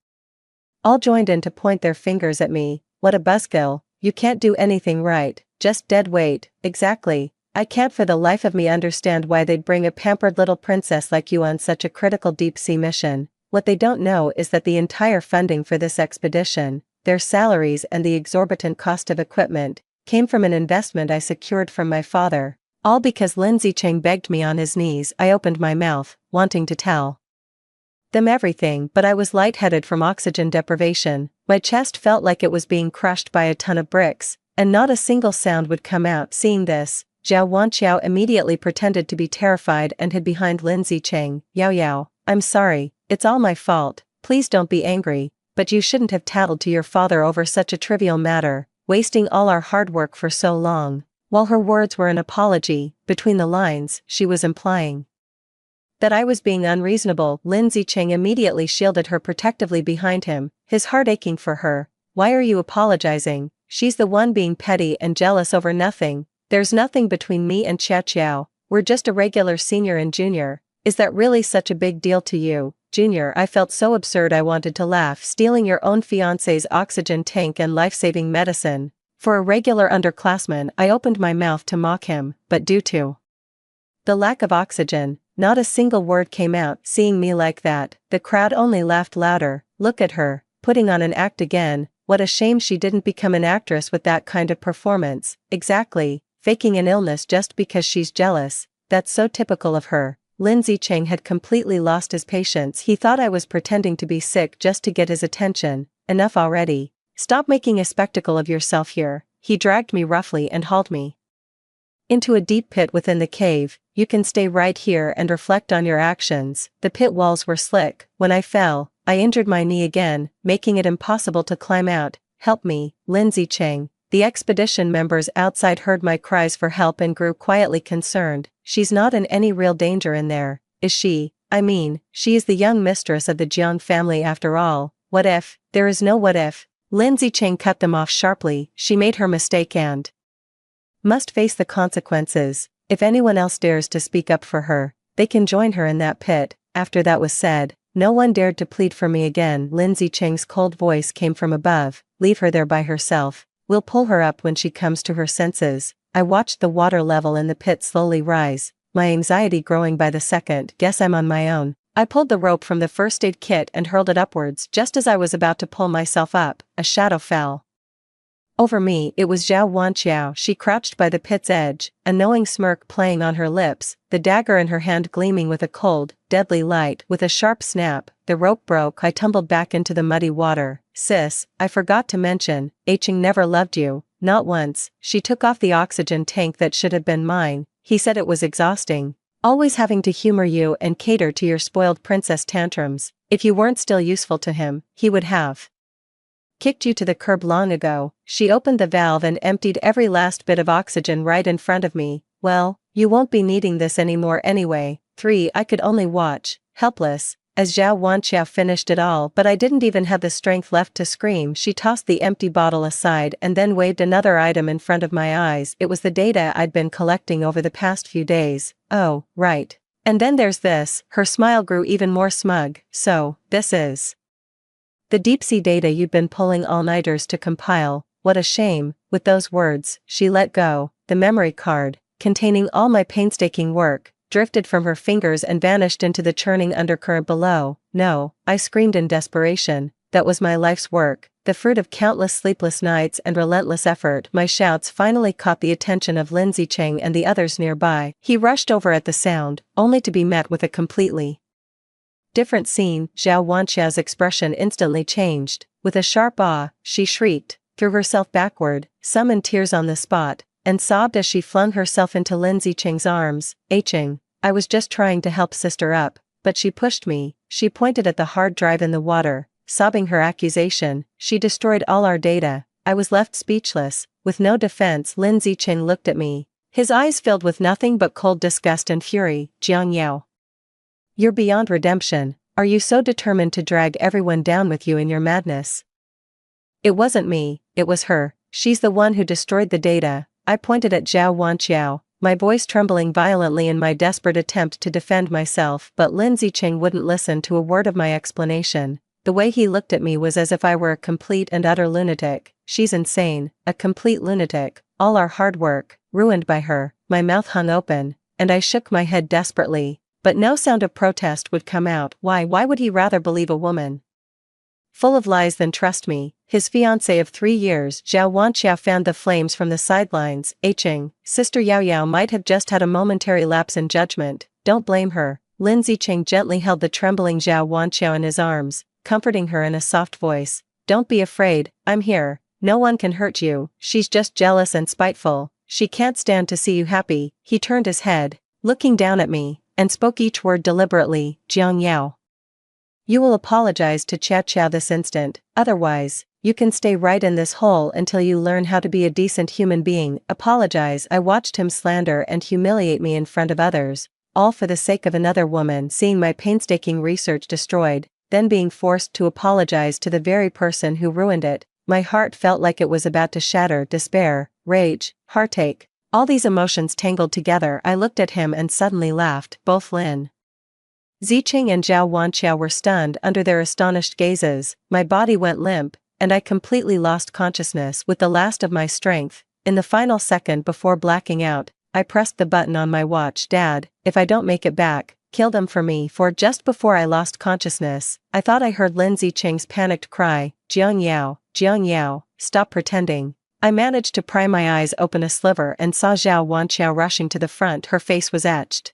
all joined in to point their fingers at me. What a buzzkill, you can't do anything right, just dead weight. Exactly. I can't for the life of me understand why they'd bring a pampered little princess like you on such a critical deep-sea mission. What they don't know is that the entire funding for this expedition, their salaries and the exorbitant cost of equipment, came from an investment I secured from my father. All because Lin Zicheng begged me on his knees. I opened my mouth, wanting to tell them everything, but I was lightheaded from oxygen deprivation. My chest felt like it was being crushed by a ton of bricks, and not a single sound would come out. Seeing this, Zhao Wanqiao immediately pretended to be terrified and hid behind Lin Zicheng. Yao Yao, I'm sorry, it's all my fault, please don't be angry, but you shouldn't have tattled to your father over such a trivial matter, wasting all our hard work for so long. While her words were an apology, between the lines, she was implying that I was being unreasonable. Lin Zicheng immediately shielded her protectively behind him, his heart aching for her. Why are you apologizing? She's the one being petty and jealous over nothing. There's nothing between me and Qiao Qiao, we're just a regular senior and junior. Is that really such a big deal to you, Junior? I felt so absurd I wanted to laugh. Stealing your own fiancé's oxygen tank and life-saving medicine. For a regular underclassman, I opened my mouth to mock him, but due to the lack of oxygen, not a single word came out. Seeing me like that, the crowd only laughed louder. Look at her, putting on an act again. What a shame she didn't become an actress with that kind of performance. Exactly. Faking an illness just because she's jealous, that's so typical of her. Lin Zicheng had completely lost his patience. He thought I was pretending to be sick just to get his attention. Enough already. Stop making a spectacle of yourself here. He dragged me roughly and hauled me into a deep pit within the cave. You can stay right here and reflect on your actions. The pit walls were slick. When I fell, I injured my knee again, making it impossible to climb out. Help me, Lin Zicheng. The expedition members outside heard my cries for help and grew quietly concerned. She's not in any real danger in there, is she? I mean, she is the young mistress of the Jiang family after all. What if? There is no what if. Lin Zicheng cut them off sharply. She made her mistake and must face the consequences. If anyone else dares to speak up for her, they can join her in that pit. After that was said, no one dared to plead for me again. Lin Zicheng's cold voice came from above. Leave her there by herself. We'll pull her up when she comes to her senses. I watched the water level in the pit slowly rise, my anxiety growing by the second. Guess I'm on my own. I pulled the rope from the first aid kit and hurled it upwards. Just as I was about to pull myself up, a shadow fell over me. It was Zhao Wanqiao. She crouched by the pit's edge, a knowing smirk playing on her lips, the dagger in her hand gleaming with a cold, deadly light. With a sharp snap, the rope broke. I tumbled back into the muddy water. Sis, I forgot to mention, Ching never loved you, not once. She took off the oxygen tank that should have been mine. He said it was exhausting, always having to humor you and cater to your spoiled princess tantrums. If you weren't still useful to him, he would have kicked you to the curb long ago. She opened the valve and emptied every last bit of oxygen right in front of me. Well, you won't be needing this anymore anyway. 3. I could only watch, helpless, as Zhao Wanqiao finished it all, but I didn't even have the strength left to scream. She tossed the empty bottle aside and then waved another item in front of my eyes. It was the data I'd been collecting over the past few days. Oh, right. And then there's this, her smile grew even more smug, so, this is the deep-sea data you've been pulling all-nighters to compile, what a shame. With those words, she let go. The memory card, containing all my painstaking work, drifted from her fingers and vanished into the churning undercurrent below. No, I screamed in desperation, that was my life's work, the fruit of countless sleepless nights and relentless effort. My shouts finally caught the attention of Lindsay Cheng and the others nearby. He rushed over at the sound, only to be met with a completely different scene. Zhao Wanxiao's expression instantly changed. With a sharp "ah," she shrieked, threw herself backward, summoned tears on the spot, and sobbed as she flung herself into Lindsay Cheng's arms. Cheng, I was just trying to help sister up, but she pushed me. She pointed at the hard drive in the water, sobbing her accusation. She destroyed all our data. I was left speechless, with no defense. Lindsay Cheng looked at me, his eyes filled with nothing but cold disgust and fury. Jiang Yao, you're beyond redemption. Are you so determined to drag everyone down with you in your madness? It wasn't me, it was her. She's the one who destroyed the data. I pointed at Zhao Wanxiao, my voice trembling violently in my desperate attempt to defend myself, but Lindsay Cheng wouldn't listen to a word of my explanation. The way he looked at me was as if I were a complete and utter lunatic. She's insane, a complete lunatic. All our hard work, ruined by her. My mouth hung open, and I shook my head desperately, but no sound of protest would come out. Why would he rather believe a woman full of lies than trust me, his fiancée of 3 years? Zhao Wanxiao fanned the flames from the sidelines. Cheng, Sister Yao Yao might have just had a momentary lapse in judgment. Don't blame her. Lindsay Cheng gently held the trembling Zhao Wanxiao in his arms, comforting her in a soft voice. Don't be afraid, I'm here. No one can hurt you. She's just jealous and spiteful. She can't stand to see you happy. He turned his head, looking down at me, and spoke each word deliberately. Jiang Yao, you will apologize to Chia Chia this instant, otherwise, you can stay right in this hole until you learn how to be a decent human being. Apologize. I watched him slander and humiliate me in front of others, all for the sake of another woman seeing my painstaking research destroyed, then being forced to apologize to the very person who ruined it. My heart felt like it was about to shatter. Despair, rage, heartache, all these emotions tangled together. I looked at him and suddenly laughed. Both Lin Zicheng and Zhao Wanxiao were stunned under their astonished gazes. My body went limp, and I completely lost consciousness with the last of my strength. In the final second before blacking out, I pressed the button on my watch. Dad, if I don't make it back, kill them for me. For just before I lost consciousness, I thought I heard Lindsay Cheng's panicked cry, Jiang Yao, stop pretending. I managed to pry my eyes open a sliver and saw Zhao Wanxiao rushing to the front. Her face was etched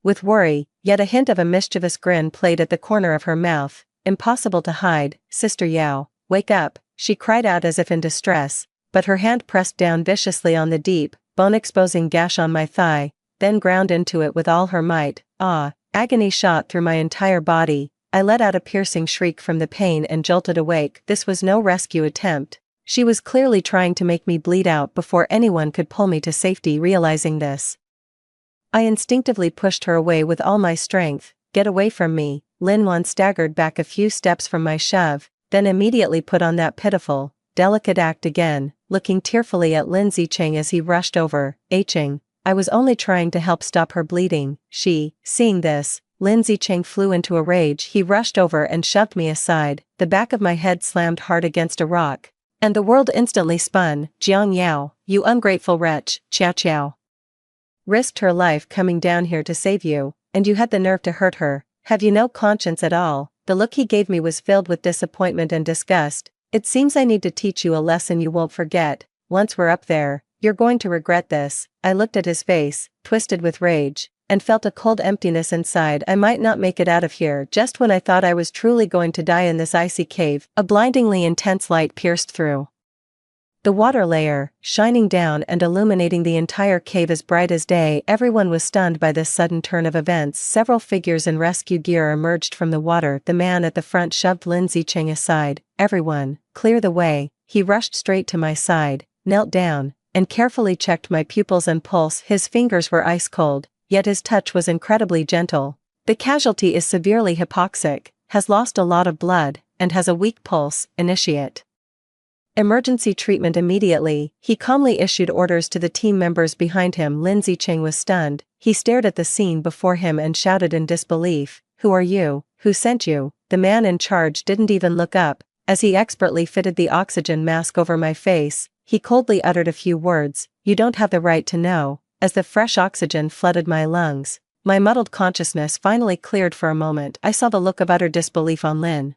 with worry, yet a hint of a mischievous grin played at the corner of her mouth. Impossible to hide. Sister Yao, wake up, she cried out as if in distress, but her hand pressed down viciously on the deep, bone-exposing gash on my thigh, then ground into it with all her might. Ah! Agony shot through my entire body. I let out a piercing shriek from the pain and jolted awake. This was no rescue attempt. She was clearly trying to make me bleed out before anyone could pull me to safety. Realizing this, I instinctively pushed her away with all my strength. Get away from me. Lin Wan staggered back a few steps from my shove, then immediately put on that pitiful, delicate act again, looking tearfully at Lindsay Cheng as he rushed over. Cheng, I was only trying to help stop her bleeding. Seeing this, Lindsay Cheng flew into a rage. He rushed over and shoved me aside. The back of my head slammed hard against a rock, and the world instantly spun. Jiang Yao, you ungrateful wretch. Chiao Chiao risked her life coming down here to save you, and you had the nerve to hurt her. Have you no conscience at all? The look he gave me was filled with disappointment and disgust. It seems I need to teach you a lesson you won't forget. Once we're up there, you're going to regret this. I looked at his face, twisted with rage, and felt a cold emptiness inside. I might not make it out of here. Just when I thought I was truly going to die in this icy cave, a blindingly intense light pierced through the water layer, shining down and illuminating the entire cave as bright as day. Everyone was stunned by this sudden turn of events. Several figures in rescue gear emerged from the water. The man at the front shoved Lindsay Cheng aside. Everyone, clear the way. He rushed straight to my side, knelt down, and carefully checked my pupils and pulse. His fingers were ice cold, yet his touch was incredibly gentle. The casualty is severely hypoxic, has lost a lot of blood, and has a weak pulse. Initiate Emergency treatment immediately, he calmly issued orders to the team members behind him. Lin Zicheng was stunned. He stared at the scene before him and shouted in disbelief, "Who are you? Who sent you?" The man in charge didn't even look up. As he expertly fitted the oxygen mask over my face, he coldly uttered a few words, "You don't have the right to know." As the fresh oxygen flooded my lungs, my muddled consciousness finally cleared for a moment. I saw the look of utter disbelief on Lin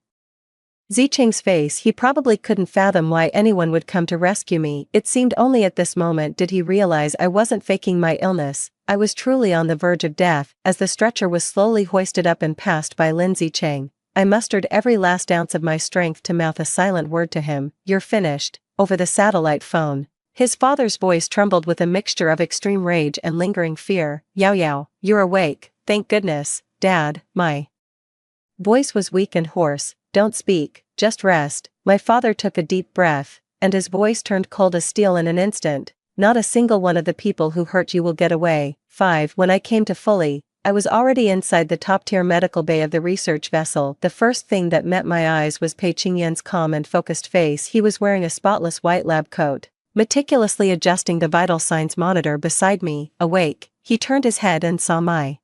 Zicheng's face. He probably couldn't fathom why anyone would come to rescue me. It seemed only at this moment did he realize I wasn't faking my illness. I was truly on the verge of death. As the stretcher was slowly hoisted up and passed by Lin Zicheng, I mustered every last ounce of my strength to mouth a silent word to him, "You're finished," over the satellite phone. His father's voice trembled with a mixture of extreme rage and lingering fear. "Yao Yao, you're awake, thank goodness, Dad." My voice was weak and hoarse. "Don't speak, just rest." My father took a deep breath, and his voice turned cold as steel in an instant. "Not a single one of the people who hurt you will get away." 5. When I came to fully, I was already inside the top-tier medical bay of the research vessel. The first thing that met my eyes was Pei Qingyan's calm and focused face. He was wearing a spotless white lab coat, meticulously adjusting the vital signs monitor beside me. Awake, he turned his head and saw my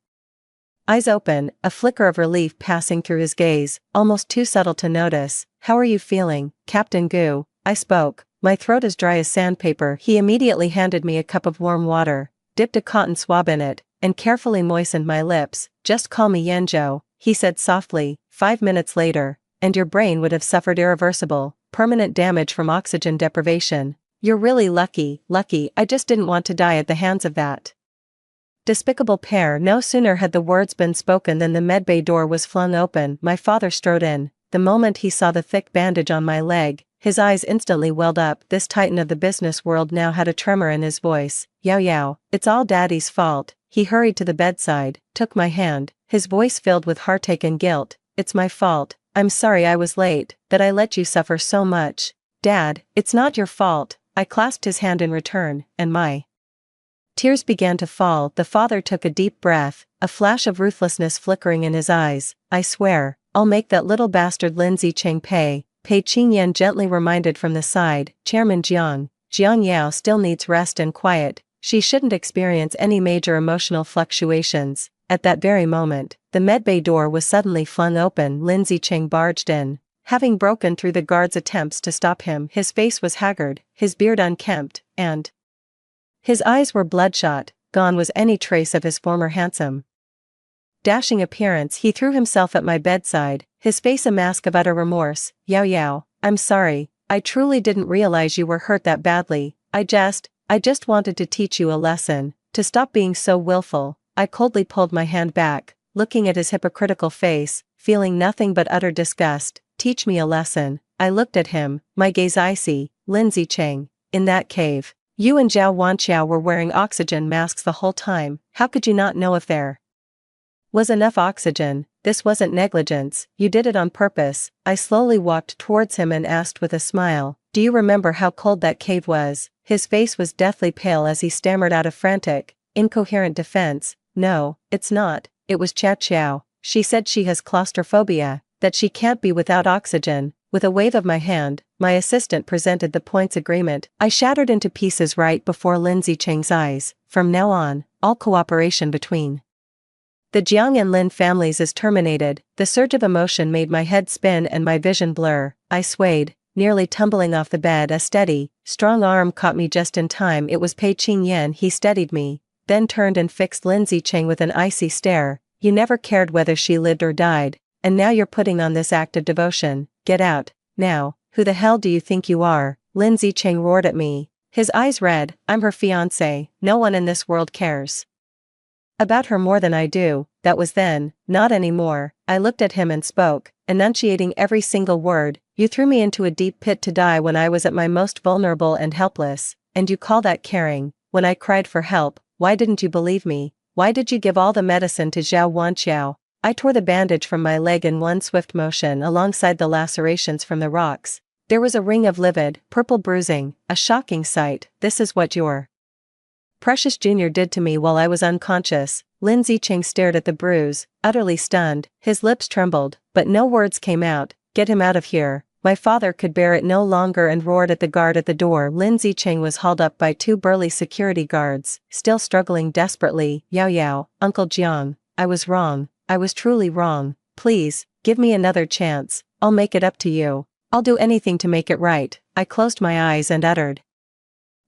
eyes open, a flicker of relief passing through his gaze, almost too subtle to notice. "How are you feeling, Captain Gu?" I spoke. "My throat is dry as sandpaper." He immediately handed me a cup of warm water, dipped a cotton swab in it, and carefully moistened my lips. "Just call me Yanzhou," he said softly. 5 minutes later, and your brain would have suffered irreversible, permanent damage from oxygen deprivation. "You're really lucky, I just didn't want to die at the hands of that despicable pair." No sooner had the words been spoken than the medbay door was flung open. My father strode in. The moment he saw the thick bandage on my leg, his eyes instantly welled up. This titan of the business world now had a tremor in his voice. "Yao Yao, it's all Daddy's fault." He hurried to the bedside, took my hand, his voice filled with heartache and guilt. "It's my fault. I'm sorry I was late, that I let you suffer so much." "Dad, it's not your fault." I clasped his hand in return, and my tears began to fall. The father took a deep breath, a flash of ruthlessness flickering in his eyes. "I swear, I'll make that little bastard Lin Zicheng pay." Pei Qingyan gently reminded from the side, "Chairman Jiang Yao still needs rest and quiet. She shouldn't experience any major emotional fluctuations." At that very moment, the medbay door was suddenly flung open. Lin Zicheng barged in. Having broken through the guard's attempts to stop him, his face was haggard, his beard unkempt, and his eyes were bloodshot. Gone was any trace of his former handsome, dashing appearance. He threw himself at my bedside, his face a mask of utter remorse. "Yao Yao, I'm sorry. I truly didn't realize you were hurt that badly. I just wanted to teach you a lesson, to stop being so willful." I coldly pulled my hand back, looking at his hypocritical face, feeling nothing but utter disgust. "Teach me a lesson." I looked at him, my gaze icy. "Lin Zicheng, in that cave, you and Zhao Wanqiao were wearing oxygen masks the whole time. How could you not know if there was enough oxygen? This wasn't negligence, you did it on purpose." I slowly walked towards him and asked with a smile, "Do you remember how cold that cave was?" His face was deathly pale as he stammered out a frantic, incoherent defense. "No, it's not. It was Chia Qiao. She said she has claustrophobia, that she can't be without oxygen." With a wave of my hand, my assistant presented the points agreement. I shattered into pieces right before Lin Zicheng's eyes. "From now on, all cooperation between the Jiang and Lin families is terminated." The surge of emotion made my head spin and my vision blur. I swayed, nearly tumbling off the bed. A steady, strong arm caught me just in time. It was Pei Qingyan. He steadied me, then turned and fixed Lin Zicheng with an icy stare. "You never cared whether she lived or died, and now you're putting on this act of devotion. Get out, now." "Who the hell do you think you are?" Lin Zicheng roared at me, his eyes red. "I'm her fiancé. No one in this world cares about her more than I do." That was then, not anymore. I looked at him and spoke, enunciating every single word. "You threw me into a deep pit to die when I was at my most vulnerable and helpless, and you call that caring? When I cried for help, why didn't you believe me? Why did you give all the medicine to Zhao Wanqiao?" I tore the bandage from my leg in one swift motion alongside the lacerations from the rocks. There was a ring of livid, purple bruising, a shocking sight. "This is what your precious junior did to me while I was unconscious." Lin Zicheng stared at the bruise, utterly stunned. His lips trembled, but no words came out. "Get him out of here." My father could bear it no longer and roared at the guard at the door. Lin Zicheng was hauled up by 2 burly security guards, still struggling desperately. Yao Yao, Uncle Jiang, I was wrong, I was truly wrong, please, give me another chance, I'll make it up to you. I'll do anything to make it right. I closed my eyes and uttered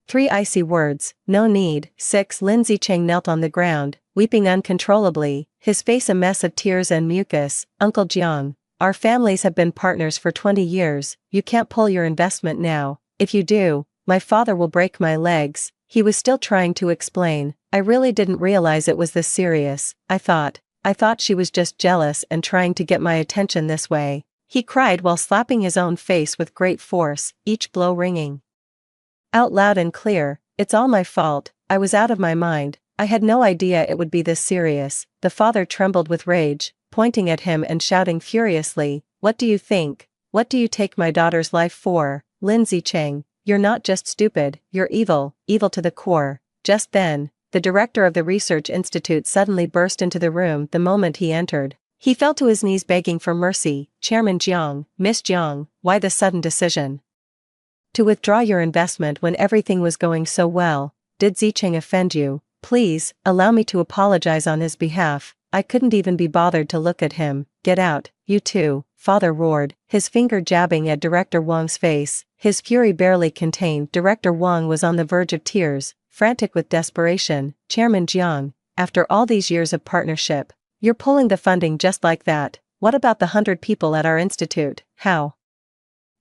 3 icy words, no need. 6 Lin Zicheng knelt on the ground, weeping uncontrollably, his face a mess of tears and mucus. Uncle Jiang, our families have been partners for 20 years, you can't pull your investment now, if you do, my father will break my legs. He was still trying to explain, I really didn't realize it was this serious, I thought she was just jealous and trying to get my attention this way. He cried while slapping his own face with great force, each blow ringing out loud and clear, it's all my fault, I was out of my mind, I had no idea it would be this serious. The father trembled with rage, pointing at him and shouting furiously, what do you think? What do you take my daughter's life for? Lin Zicheng, you're not just stupid, you're evil, evil to the core. Just then, the director of the research institute suddenly burst into the room. The moment he entered, he fell to his knees begging for mercy. Chairman Jiang, Miss Jiang, why the sudden decision to withdraw your investment when everything was going so well? Did Zicheng offend you? Please, allow me to apologize on his behalf. I couldn't even be bothered to look at him. Get out, you two, father roared, his finger jabbing at Director Wang's face, his fury barely contained. Director Wang was on the verge of tears, frantic with desperation. Chairman Jiang, after all these years of partnership, you're pulling the funding just like that. What about the 100 people at our institute? How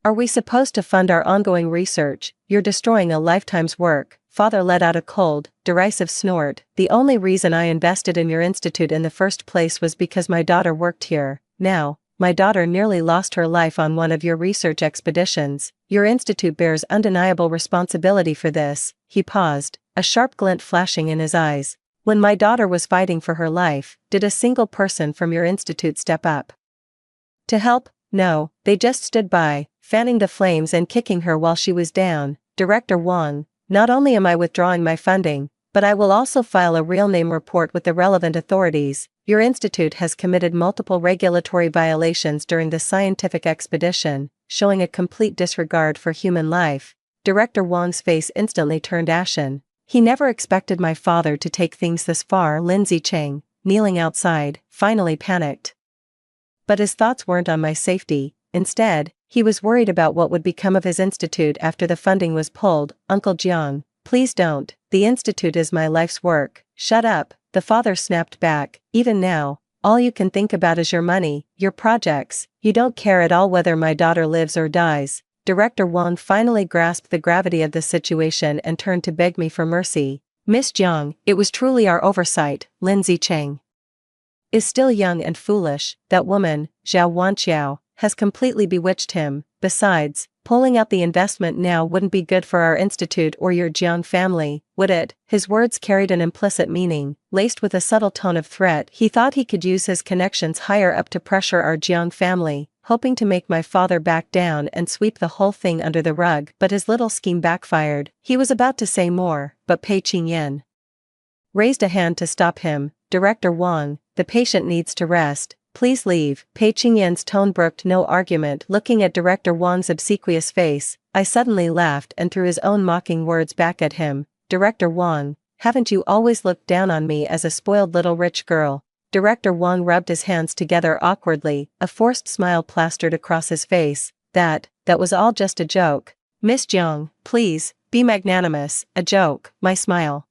are we supposed to fund our ongoing research? You're destroying a lifetime's work. Father let out a cold, derisive snort. The only reason I invested in your institute in the first place was because my daughter worked here. Now, my daughter nearly lost her life on one of your research expeditions. Your institute bears undeniable responsibility for this. He paused, a sharp glint flashing in his eyes. When my daughter was fighting for her life, did a single person from your institute step up to help? No, they just stood by, fanning the flames and kicking her while she was down. Director Wang, not only am I withdrawing my funding, but I will also file a real name report with the relevant authorities. Your institute has committed multiple regulatory violations during the scientific expedition, showing a complete disregard for human life. Director Wang's face instantly turned ashen. He never expected my father to take things this far. Lin Zicheng, kneeling outside, finally panicked. But his thoughts weren't on my safety. Instead, he was worried about what would become of his institute after the funding was pulled. Uncle Jiang, please don't, the institute is my life's work. Shut up, the father snapped back. Even now, all you can think about is your money, your projects, you don't care at all whether my daughter lives or dies. Director Wang finally grasped the gravity of the situation and turned to beg me for mercy. Miss Jiang, it was truly our oversight. Lin Zicheng is still young and foolish. That woman, Zhao Wanqiao, has completely bewitched him. Besides, pulling out the investment now wouldn't be good for our institute or your Jiang family, would it? His words carried an implicit meaning, laced with a subtle tone of threat. He thought he could use his connections higher up to pressure our Jiang family, hoping to make my father back down and sweep the whole thing under the rug. But his little scheme backfired. He was about to say more, but Pei Qingyan raised a hand to stop him. Director Wang, the patient needs to rest. Please leave. Pei Qingyan's tone brooked no argument. Looking at Director Wang's obsequious face, I suddenly laughed and threw his own mocking words back at him. Director Wang, haven't you always looked down on me as a spoiled little rich girl? Director Wang rubbed his hands together awkwardly, a forced smile plastered across his face. That was all just a joke. Miss Jiang, please, be magnanimous. A joke. My smile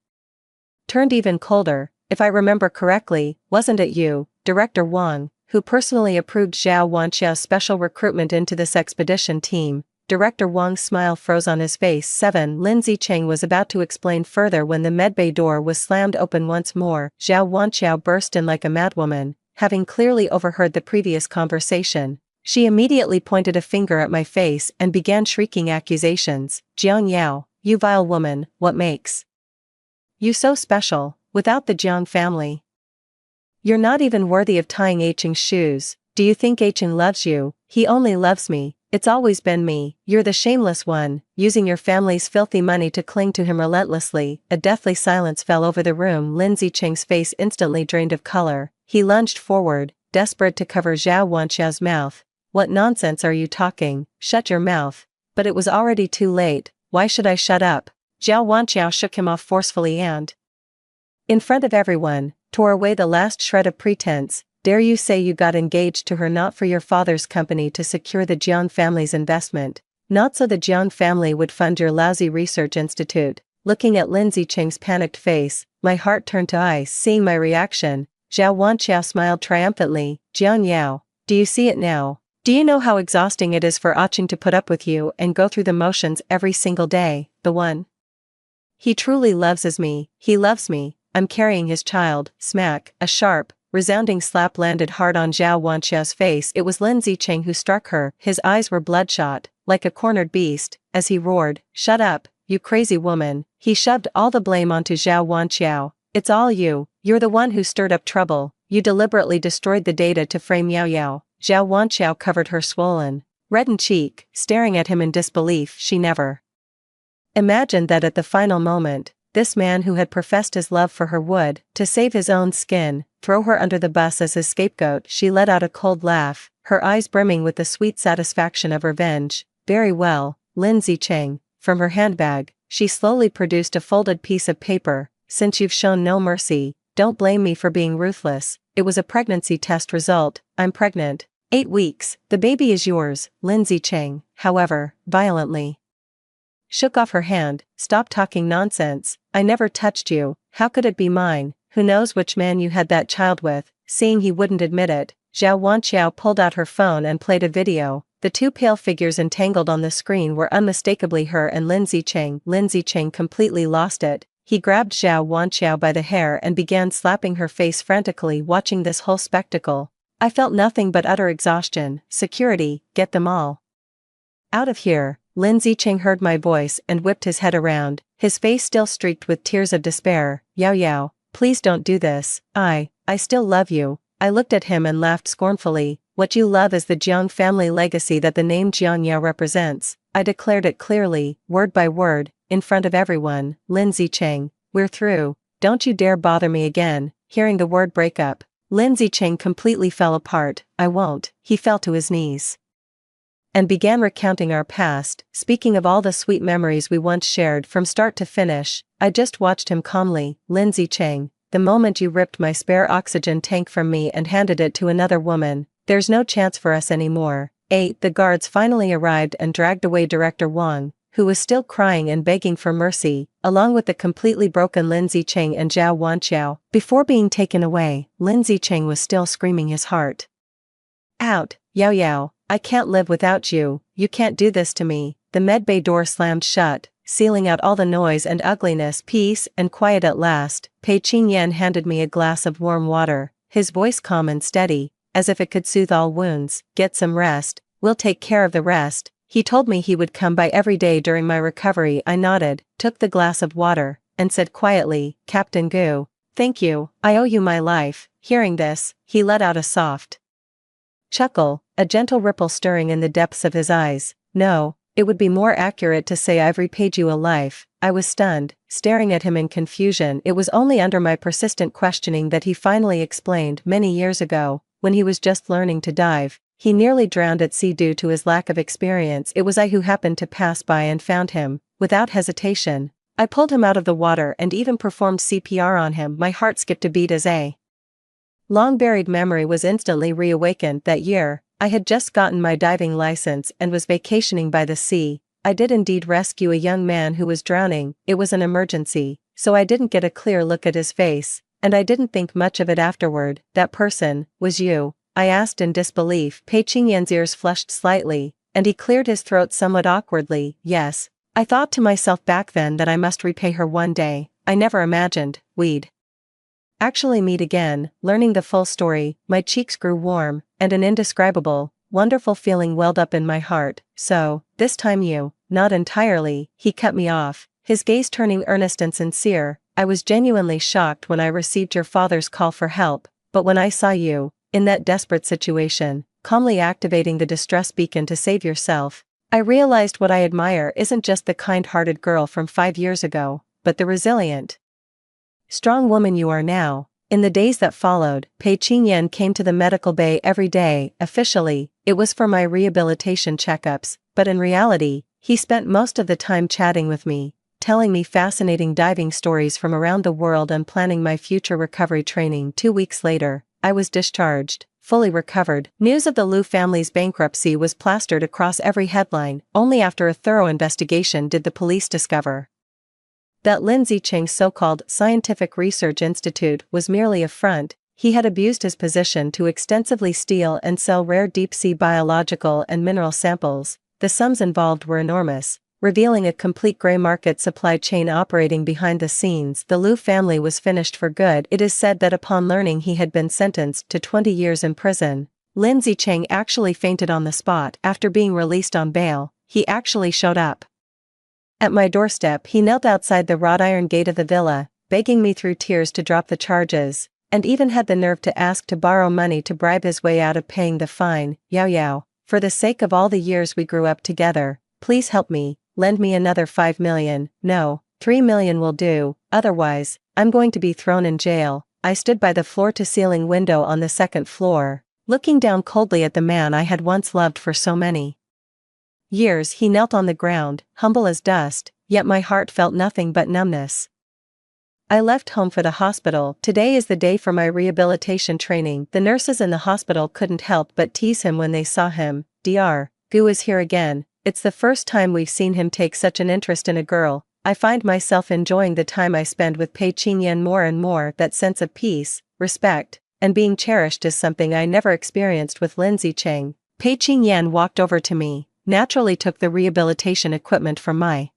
turned even colder. If I remember correctly, wasn't it you, Director Wang, who personally approved Zhao Wanqiao's special recruitment into this expedition team? Director Wang's smile froze on his face. 7 Lin Zicheng was about to explain further when the medbay door was slammed open once more. Zhao Wanqiao burst in like a madwoman, having clearly overheard the previous conversation. She immediately pointed a finger at my face and began shrieking accusations. Jiang Yao, you vile woman, what makes you so special? Without the Jiang family, you're not even worthy of tying Eicheng's shoes. Do you think Eicheng loves you? He only loves me. It's always been me. You're the shameless one, using your family's filthy money to cling to him relentlessly. A deathly silence fell over the room. Lin Zicheng's face instantly drained of color. He lunged forward, desperate to cover Zhao Wanqiao's mouth. What nonsense are you talking? Shut your mouth. But it was already too late. Why should I shut up? Zhao Wanqiao shook him off forcefully and, in front of everyone, tore away the last shred of pretense. Dare you say you got engaged to her not for your father's company to secure the Jiang family's investment, not so the Jiang family would fund your lousy research institute? Looking at Lin Zicheng's panicked face, my heart turned to ice seeing my reaction. Zhao Wanqiao smiled triumphantly. Jiang Yao, do you see it now? Do you know how exhausting it is for Aching to put up with you and go through the motions every single day? The one he truly loves is me. He loves me. I'm carrying his child. Smack. A sharp, resounding slap landed hard on Zhao Wanqiao's face. It was Lin Zicheng who struck her. His eyes were bloodshot, like a cornered beast, as he roared, "Shut up, you crazy woman." He shoved all the blame onto Zhao Wanqiao. "It's all you. You're the one who stirred up trouble. You deliberately destroyed the data to frame Yao Yao." Zhao Wanqiao covered her swollen, reddened cheek, staring at him in disbelief. She never imagined that at the final moment, this man who had professed his love for her would, to save his own skin, throw her under the bus as his scapegoat. She let out a cold laugh, her eyes brimming with the sweet satisfaction of revenge. "Very well, Lin Zicheng." From her handbag, she slowly produced a folded piece of paper. "Since you've shown no mercy, don't blame me for being ruthless. It was a pregnancy test result. I'm pregnant. 8 weeks. The baby is yours." Lin Zicheng, however, violently shook off her hand. "Stop talking nonsense. I never touched you. How could it be mine? Who knows which man you had that child with?" Seeing he wouldn't admit it, Zhao Wanqiao pulled out her phone and played a video. The two pale figures entangled on the screen were unmistakably her and Lin Zicheng. Lin Zicheng completely lost it. He grabbed Zhao Wanqiao by the hair and began slapping her face frantically. Watching this whole spectacle, I felt nothing but utter exhaustion. "Security, get them all out of here." Lin Zicheng heard my voice and whipped his head around, his face still streaked with tears of despair. "Yao Yao, please don't do this. I still love you." I looked at him and laughed scornfully. "What you love is the Jiang family legacy that the name Jiang Yao represents." I declared it clearly, word by word, in front of everyone. "Lin Zicheng, we're through. Don't you dare bother me again." Hearing the word break up, Lin Zicheng completely fell apart. "I won't." He fell to his knees and began recounting our past, speaking of all the sweet memories we once shared from start to finish. I just watched him calmly. "Lin Zicheng, the moment you ripped my spare oxygen tank from me and handed it to another woman, there's no chance for us anymore." The guards finally arrived and dragged away Director Wang, who was still crying and begging for mercy, along with the completely broken Lin Zicheng and Zhao Wanqiao. Before being taken away, Lin Zicheng was still screaming his heart out. "Yao Yao, I can't live without you. You can't do this to me." The medbay door slammed shut, sealing out all the noise and ugliness. Peace and quiet at last. Pei Qingyan handed me a glass of warm water, his voice calm and steady, as if it could soothe all wounds. "Get some rest. We'll take care of the rest." He told me he would come by every day during my recovery. I nodded, took the glass of water, and said quietly, "Captain Gu, thank you. I owe you my life." Hearing this, he let out a soft chuckle, a gentle ripple stirring in the depths of his eyes. "No, it would be more accurate to say I've repaid you a life." I was stunned, staring at him in confusion. It was only under my persistent questioning that he finally explained. "Many years ago, when he was just learning to dive, he nearly drowned at sea due to his lack of experience. It was I who happened to pass by and found him." Without hesitation, I pulled him out of the water and even performed CPR on him. My heart skipped a beat as a long-buried memory was instantly reawakened. That year, I had just gotten my diving license and was vacationing by the sea. I did indeed rescue a young man who was drowning. It was an emergency, so I didn't get a clear look at his face, and I didn't think much of it afterward. "That person was you?" I asked in disbelief. Pei Qingyan's ears flushed slightly, and he cleared his throat somewhat awkwardly. "Yes. I thought to myself back then that I must repay her one day. I never imagined we'd actually meet again." Learning the full story, my cheeks grew warm, and an indescribable, wonderful feeling welled up in my heart. "So, this time you..." "Not entirely." He cut me off, his gaze turning earnest and sincere. "I was genuinely shocked when I received your father's call for help, but when I saw you, in that desperate situation, calmly activating the distress beacon to save yourself, I realized what I admire isn't just the kind-hearted girl from 5 years ago, but the resilient, strong woman you are now." In the days that followed, Pei Qingyan came to the medical bay every day. Officially, it was for my rehabilitation checkups, but in reality, he spent most of the time chatting with me, telling me fascinating diving stories from around the world and planning my future recovery training. 2 weeks later, I was discharged, fully recovered. News of the Liu family's bankruptcy was plastered across every headline. Only after a thorough investigation did the police discover that Lindsay Cheng's so-called Scientific Research Institute was merely a front. He had abused his position to extensively steal and sell rare deep-sea biological and mineral samples. The sums involved were enormous, revealing a complete gray market supply chain operating behind the scenes. The Liu family was finished for good. It is said that upon learning he had been sentenced to 20 years in prison, Lindsay Cheng actually fainted on the spot. After being released on bail, he actually showed up at my doorstep. He knelt outside the wrought iron gate of the villa, begging me through tears to drop the charges, and even had the nerve to ask to borrow money to bribe his way out of paying the fine. Yao Yao, for the sake of all the years we grew up together, please help me, lend me another 5 million, no, 3 million will do, otherwise, I'm going to be thrown in jail. I stood by the floor-to-ceiling window on the second floor, looking down coldly at the man I had once loved for so many years. He knelt on the ground, humble as dust, yet my heart felt nothing but numbness. I left home for the hospital. Today is the day for my rehabilitation training. The nurses in the hospital couldn't help but tease him when they saw him. Dr. Gu is here again. It's the first time we've seen him take such an interest in a girl. I find myself enjoying the time I spend with Pei Qingyan more and more. That sense of peace, respect, and being cherished is something I never experienced with Lindsay Cheng. Pei Qingyan walked over to me, naturally took the rehabilitation equipment from my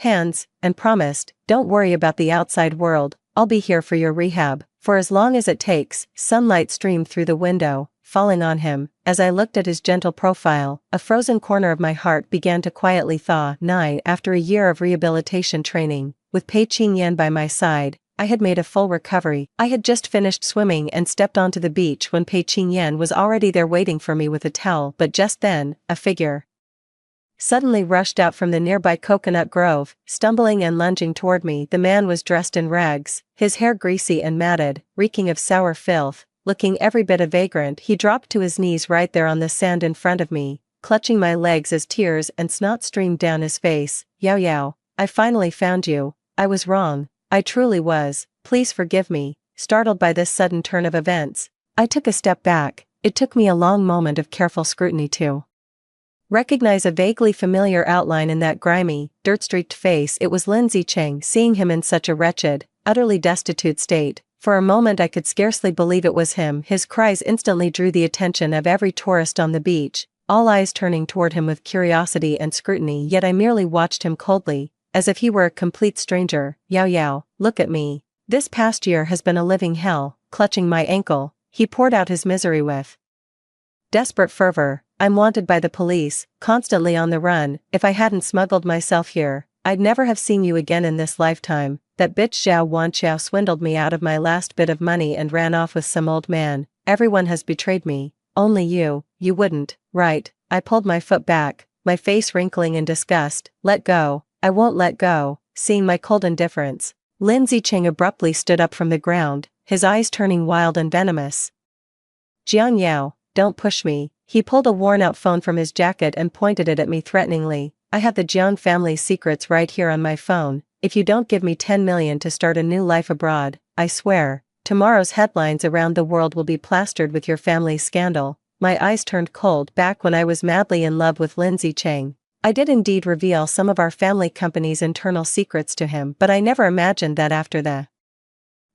hands, and promised, "Don't worry about the outside world, I'll be here for your rehab, for as long as it takes." Sunlight streamed through the window, falling on him. As I looked at his gentle profile, a frozen corner of my heart began to quietly thaw. 9. After a year of rehabilitation training, with Pei Qingyan by my side, I had made a full recovery. I had just finished swimming and stepped onto the beach when Pei Qingyan was already there waiting for me with a towel. But just then, a figure suddenly rushed out from the nearby coconut grove, stumbling and lunging toward me. The man was dressed in rags, his hair greasy and matted, reeking of sour filth, looking every bit a vagrant. He dropped to his knees right there on the sand in front of me, clutching my legs as tears and snot streamed down his face. "Yao Yao, I finally found you. I was wrong. I truly was. Please forgive me." Startled by this sudden turn of events, I took a step back. It took me a long moment of careful scrutiny to recognize a vaguely familiar outline in that grimy, dirt-streaked face. It was Lindsay Cheng. Seeing him in such a wretched, utterly destitute state, for a moment I could scarcely believe it was him. His cries instantly drew the attention of every tourist on the beach, all eyes turning toward him with curiosity and scrutiny. Yet I merely watched him coldly, as if he were a complete stranger. "Yao Yao, look at me. This past year has been a living hell." Clutching my ankle, he poured out his misery with desperate fervor. "I'm wanted by the police, constantly on the run. If I hadn't smuggled myself here, I'd never have seen you again in this lifetime. That bitch Xiao Wanqiao swindled me out of my last bit of money and ran off with some old man. Everyone has betrayed me. Only you wouldn't, right?" I pulled my foot back, my face wrinkling in disgust. "Let go. I won't let go." Seeing my cold indifference, Lindsay Cheng abruptly stood up from the ground, his eyes turning wild and venomous. "Jiang Yao, don't push me." He pulled a worn-out phone from his jacket and pointed it at me threateningly. "I have the Jiang family's secrets right here on my phone. If you don't give me 10 million to start a new life abroad, I swear, tomorrow's headlines around the world will be plastered with your family's scandal." My eyes turned cold. Back when I was madly in love with Lindsay Cheng, I did indeed reveal some of our family company's internal secrets to him, but I never imagined that after the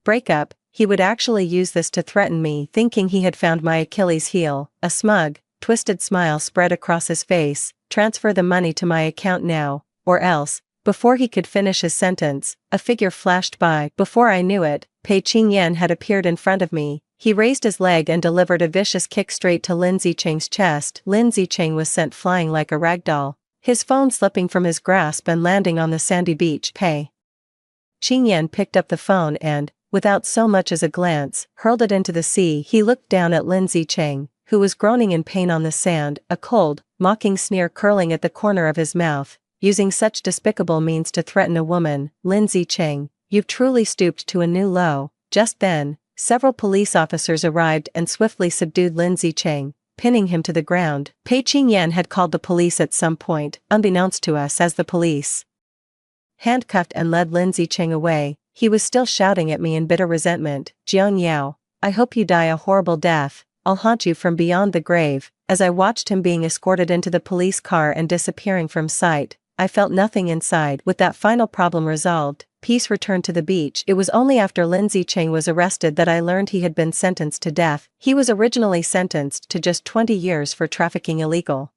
breakup, he would actually use this to threaten me. Thinking he had found my Achilles heel, a smug, twisted smile spread across his face. "Transfer the money to my account now, or else." Before he could finish his sentence, a figure flashed by. Before I knew it, Pei Qingyan had appeared in front of me. He raised his leg and delivered a vicious kick straight to Lindsay Cheng's chest. Lindsay Cheng was sent flying like a ragdoll, his phone slipping from his grasp and landing on the sandy beach. Pei Qingyan picked up the phone and, without so much as a glance, hurled it into the sea. He looked down at Lindsay Cheng, who was groaning in pain on the sand, a cold, mocking sneer curling at the corner of his mouth. "Using such despicable means to threaten a woman, Lindsay Cheng, you've truly stooped to a new low." Just then, several police officers arrived and swiftly subdued Lindsay Cheng. pinning him to the ground. Pei Qingyan had called the police at some point, unbeknownst to us, as the police handcuffed and led Lindsay Cheng away. He was still shouting at me in bitter resentment, "Jiang Yao, I hope you die a horrible death. I'll haunt you from beyond the grave." As I watched him being escorted into the police car and disappearing from sight, I felt nothing inside. With that final problem resolved, peace returned to the beach. It was only after Lindsay Cheng was arrested that I learned he had been sentenced to death. He was originally sentenced to just 20 years for trafficking illegal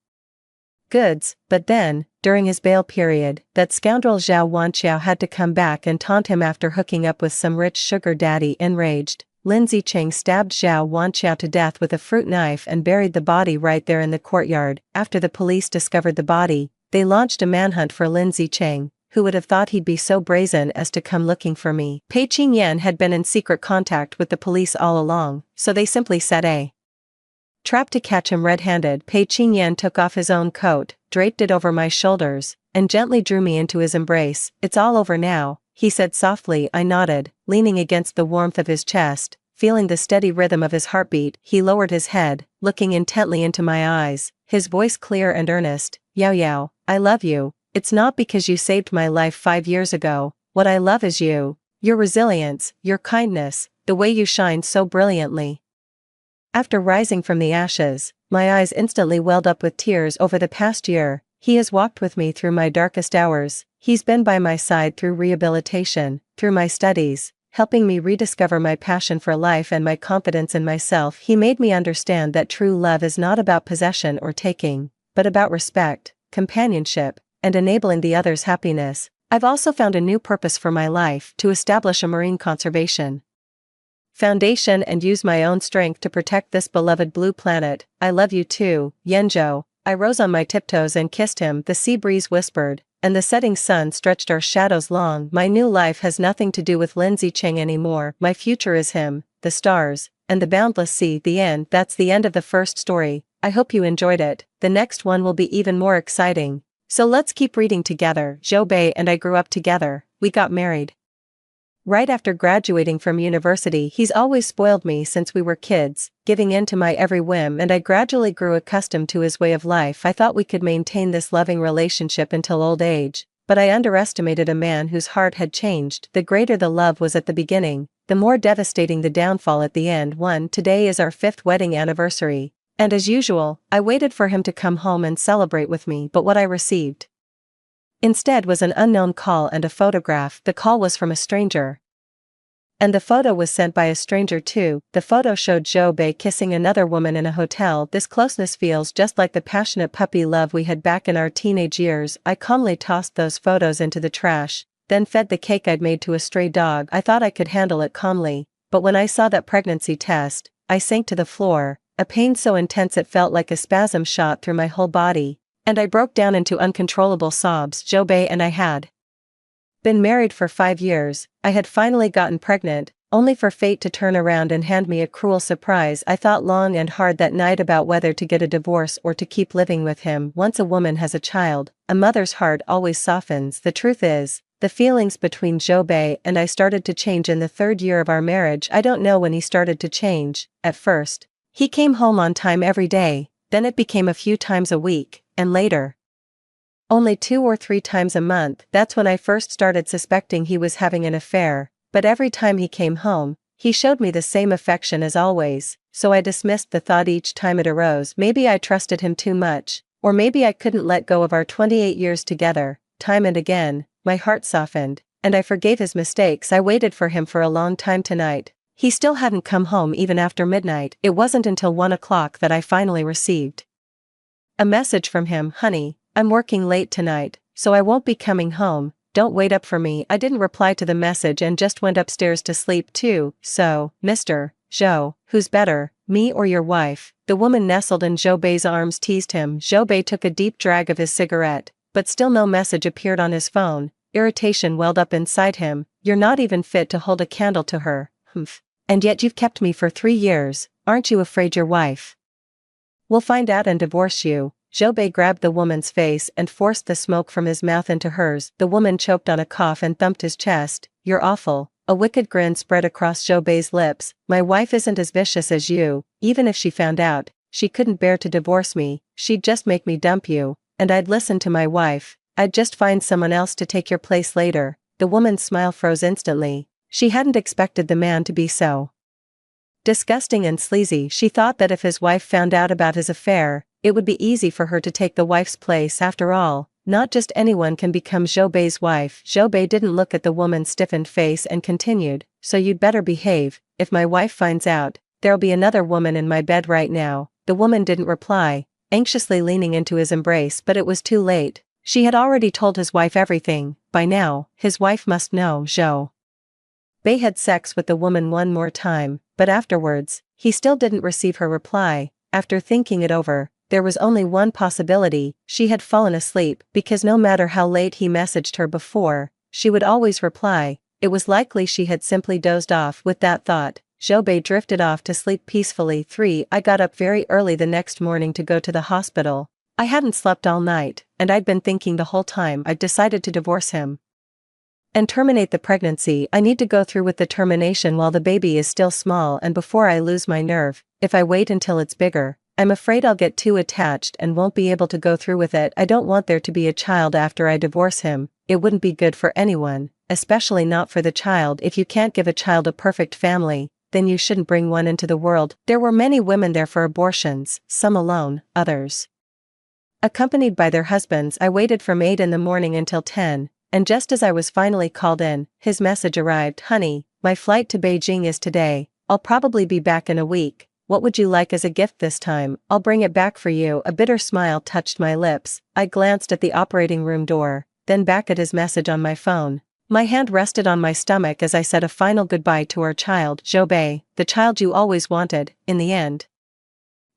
goods, but then, during his bail period, that scoundrel Zhao Wanqiao had to come back and taunt him after hooking up with some rich sugar daddy. Enraged, Lindsay Cheng stabbed Zhao Wanqiao to death with a fruit knife and buried the body right there in the courtyard. After the police discovered the body, they launched a manhunt for Lindsay Cheng. Who would have thought he'd be so brazen as to come looking for me? Pei Qingyan had been in secret contact with the police all along, so they simply set a trap to catch him red-handed. Pei Qingyan took off his own coat, draped it over my shoulders, and gently drew me into his embrace. "It's all over now," he said softly. I nodded, leaning against the warmth of his chest, feeling the steady rhythm of his heartbeat. He lowered his head, looking intently into my eyes, his voice clear and earnest. "Yao Yao, I love you. It's not because you saved my life 5 years ago. What I love is you. Your resilience, your kindness, the way you shine so brilliantly." After rising from the ashes, my eyes instantly welled up with tears. Over the past year, he has walked with me through my darkest hours. He's been by my side through rehabilitation, through my studies, helping me rediscover my passion for life and my confidence in myself. He made me understand that true love is not about possession or taking, but about respect, companionship, and enabling the other's happiness. I've also found a new purpose for my life: to establish a marine conservation foundation and use my own strength to protect this beloved blue planet. "I love you too, Yanzhou." I rose on my tiptoes and kissed him. The sea breeze whispered, and the setting sun stretched our shadows long. My new life has nothing to do with Lindsay Cheng anymore. My future is him, the stars, and the boundless sea. The end. That's the end of the first story. I hope you enjoyed it. The next one will be even more exciting. So let's keep reading together. Zhou Bei and I grew up together. We got married right after graduating from university. He's always spoiled me since we were kids, giving in to my every whim, and I gradually grew accustomed to his way of life. I thought we could maintain this loving relationship until old age, but I underestimated a man whose heart had changed. The greater the love was at the beginning, the more devastating the downfall at the end. Today is our 5th wedding anniversary, and as usual, I waited for him to come home and celebrate with me, but what I received instead was an unknown call and a photograph. The call was from a stranger, and the photo was sent by a stranger too. The photo showed Zhou Bei kissing another woman in a hotel. This closeness feels just like the passionate puppy love we had back in our teenage years. I calmly tossed those photos into the trash, then fed the cake I'd made to a stray dog. I thought I could handle it calmly, but when I saw that pregnancy test, I sank to the floor, a pain so intense it felt like a spasm shot through my whole body, and I broke down into uncontrollable sobs. Zhou Bei and I had been married for 5 years. I had finally gotten pregnant, only for fate to turn around and hand me a cruel surprise. I thought long and hard that night about whether to get a divorce or to keep living with him. Once a woman has a child, a mother's heart always softens. The truth is, the feelings between Zhou Bei and I started to change in the 3rd year of our marriage. I don't know when he started to change. At first, he came home on time every day, then it became a few times a week, and later, only 2 or 3 times a month. That's when I first started suspecting he was having an affair, but every time he came home, he showed me the same affection as always, so I dismissed the thought each time it arose. Maybe I trusted him too much, or maybe I couldn't let go of our 28 years together. Time and again, my heart softened, and I forgave his mistakes. I waited for him for a long time. Tonight, he still hadn't come home even after midnight. It wasn't until 1 o'clock that I finally received a message from him. "Honey, I'm working late tonight, so I won't be coming home. Don't wait up for me." I didn't reply to the message and just went upstairs to sleep too. "So, Mr. Zhou, who's better, me or your wife?" The woman nestled in Zhou Bei's arms teased him. Zhou Bei took a deep drag of his cigarette, but still no message appeared on his phone. Irritation welled up inside him. "You're not even fit to hold a candle to her. Humph. And yet you've kept me for 3 years. Aren't you afraid your wife will find out and divorce you?" Zhou Bei grabbed the woman's face and forced the smoke from his mouth into hers. The woman choked on a cough and thumped his chest. "You're awful." A wicked grin spread across Zhou Bei's lips. "My wife isn't as vicious as you. Even if she found out, she couldn't bear to divorce me, she'd just make me dump you, and I'd listen to my wife. I'd just find someone else to take your place later." The woman's smile froze instantly. She hadn't expected the man to be so disgusting and sleazy. She thought that if his wife found out about his affair, it would be easy for her to take the wife's place. After all, not just anyone can become Zhobei's wife. Zhobei didn't look at the woman's stiffened face and continued, "So you'd better behave. If my wife finds out, there'll be another woman in my bed right now." The woman didn't reply, anxiously leaning into his embrace, but it was too late. She had already told his wife everything. By now, his wife must know. Zhobei had sex with the woman one more time, but afterwards, he still didn't receive her reply. After thinking it over, there was only one possibility: she had fallen asleep, because no matter how late he messaged her before, she would always reply. It was likely she had simply dozed off. With that thought, Zhobei drifted off to sleep peacefully. 3. I got up very early the next morning to go to the hospital. I hadn't slept all night, and I'd been thinking the whole time I'd decided to divorce him and terminate the pregnancy. I need to go through with the termination while the baby is still small and before I lose my nerve. If I wait until it's bigger, I'm afraid I'll get too attached and won't be able to go through with it. I don't want there to be a child after I divorce him. It wouldn't be good for anyone, especially not for the child. If you can't give a child a perfect family, then you shouldn't bring one into the world. There were many women there for abortions, some alone, others accompanied by their husbands. I waited from 8 in the morning until 10, and just as I was finally called in, his message arrived. "Honey, my flight to Beijing is today. I'll probably be back in a week. What would you like as a gift this time? I'll bring it back for you." A bitter smile touched my lips. I glanced at the operating room door, then back at his message on my phone. My hand rested on my stomach as I said a final goodbye to our child. "Zhobei, the child you always wanted, in the end,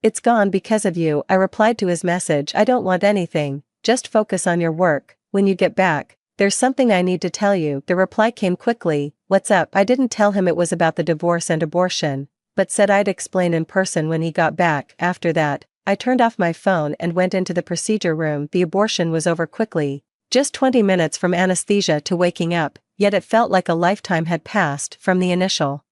it's gone because of you." I replied to his message, "I don't want anything, just focus on your work. When you get back, there's something I need to tell you." The reply came quickly, "What's up?" I didn't tell him it was about the divorce and abortion, but said I'd explain in person when he got back. After that, I turned off my phone and went into the procedure room. The abortion was over quickly, just 20 minutes from anesthesia to waking up, yet it felt like a lifetime had passed. From the initial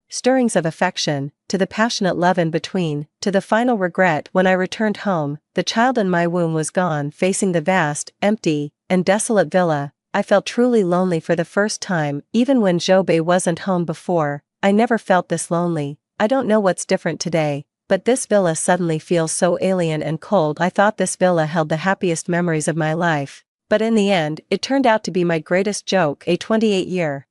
stirrings of affection, to the passionate love in between, to the final regret when I returned home, the child in my womb was gone. Facing the vast, empty, and desolate villa, I felt truly lonely for the first time. Even when Zhobei wasn't home before, I never felt this lonely. I don't know what's different today, but this villa suddenly feels so alien and cold. I thought this villa held the happiest memories of my life, but in the end, it turned out to be my greatest joke. A 28-year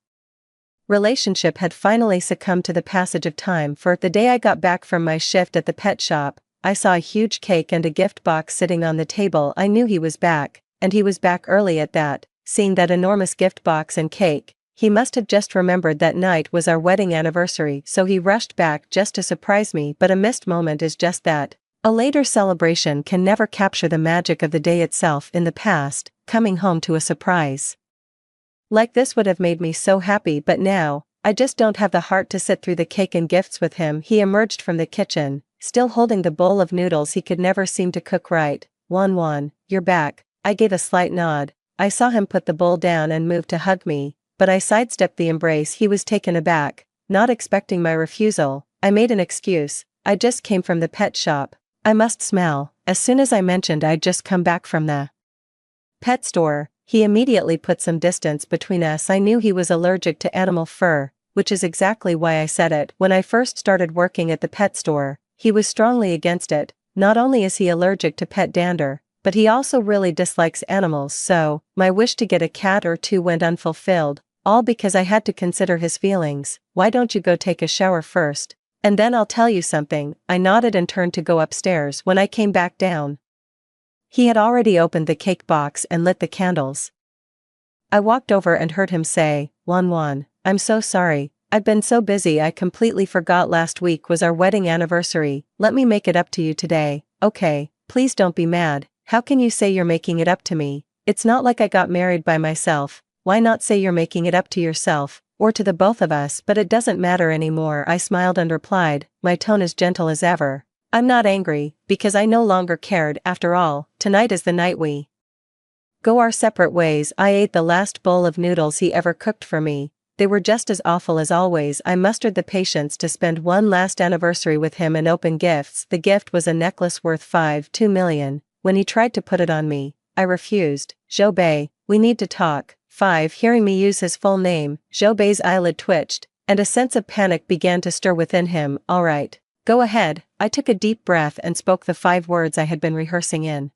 relationship had finally succumbed to the passage of time. For the day I got back from my shift at the pet shop, I saw a huge cake and a gift box sitting on the table. I knew he was back, and he was back early at that. Seeing that enormous gift box and cake, he must have just remembered that night was our wedding anniversary, so he rushed back just to surprise me. But a missed moment is just that. A later celebration can never capture the magic of the day itself. In the past, coming home to a surprise like this would have made me so happy, but now, I just don't have the heart to sit through the cake and gifts with him. He emerged from the kitchen, still holding the bowl of noodles he could never seem to cook right. "Wan, you're back." I gave a slight nod. I saw him put the bowl down and move to hug me, but I sidestepped the embrace. He was taken aback, not expecting my refusal. I made an excuse. "I just came from the pet shop. I must smell." As soon as I mentioned I'd just come back from the pet store, he immediately put some distance between us. I knew he was allergic to animal fur, which is exactly why I said it. When I first started working at the pet store, he was strongly against it. Not only is he allergic to pet dander, but he also really dislikes animals, so my wish to get a cat or two went unfulfilled, all because I had to consider his feelings. "Why don't you go take a shower first, and then I'll tell you something?" I nodded and turned to go upstairs. When I came back down, he had already opened the cake box and lit the candles. I walked over and heard him say, Wan, "I'm so sorry. I've been so busy I completely forgot last week was our wedding anniversary. Let me make it up to you today." "Okay, please don't be mad. How can you say you're making it up to me? It's not like I got married by myself. Why not say you're making it up to yourself, or to the both of us?" "But it doesn't matter anymore," I smiled and replied, my tone as gentle as ever. "I'm not angry, because I no longer cared. After all, tonight is the night we go our separate ways." I ate the last bowl of noodles he ever cooked for me, they were just as awful as always. I mustered the patience to spend one last anniversary with him and open gifts. The gift was a necklace worth 2 million. When he tried to put it on me, I refused. Zhou, we need to talk. 5. Hearing me use his full name, Zhou eyelid twitched, and a sense of panic began to stir within him. All right. Go ahead. I took a deep breath and spoke the 5 words I had been rehearsing in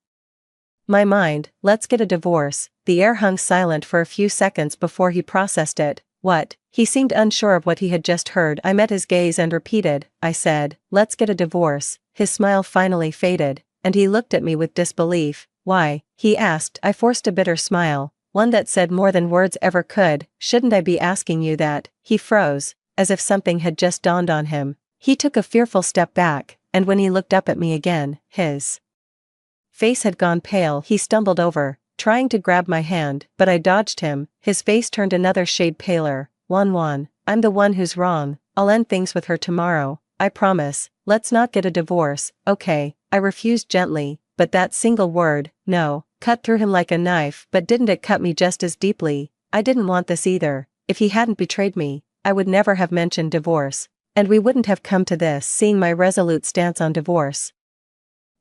my mind. Let's get a divorce. The air hung silent for a few seconds before he processed it. What? He seemed unsure of what he had just heard. I met his gaze and repeated, I said, let's get a divorce. His smile finally faded, and he looked at me with disbelief. Why? He asked. I forced a bitter smile, one that said more than words ever could. Shouldn't I be asking you that? He froze, as if something had just dawned on him. He took a fearful step back, and when he looked up at me again, his face had gone pale. He stumbled over, trying to grab my hand, but I dodged him. His face turned another shade paler. Wan, I'm the one who's wrong. I'll end things with her tomorrow. I promise. Let's not get a divorce, okay? I refused gently, but that single word, no, cut through him like a knife. But didn't it cut me just as deeply? I didn't want this either. If he hadn't betrayed me, I would never have mentioned divorce. And we wouldn't have come to this. Seeing my resolute stance on divorce,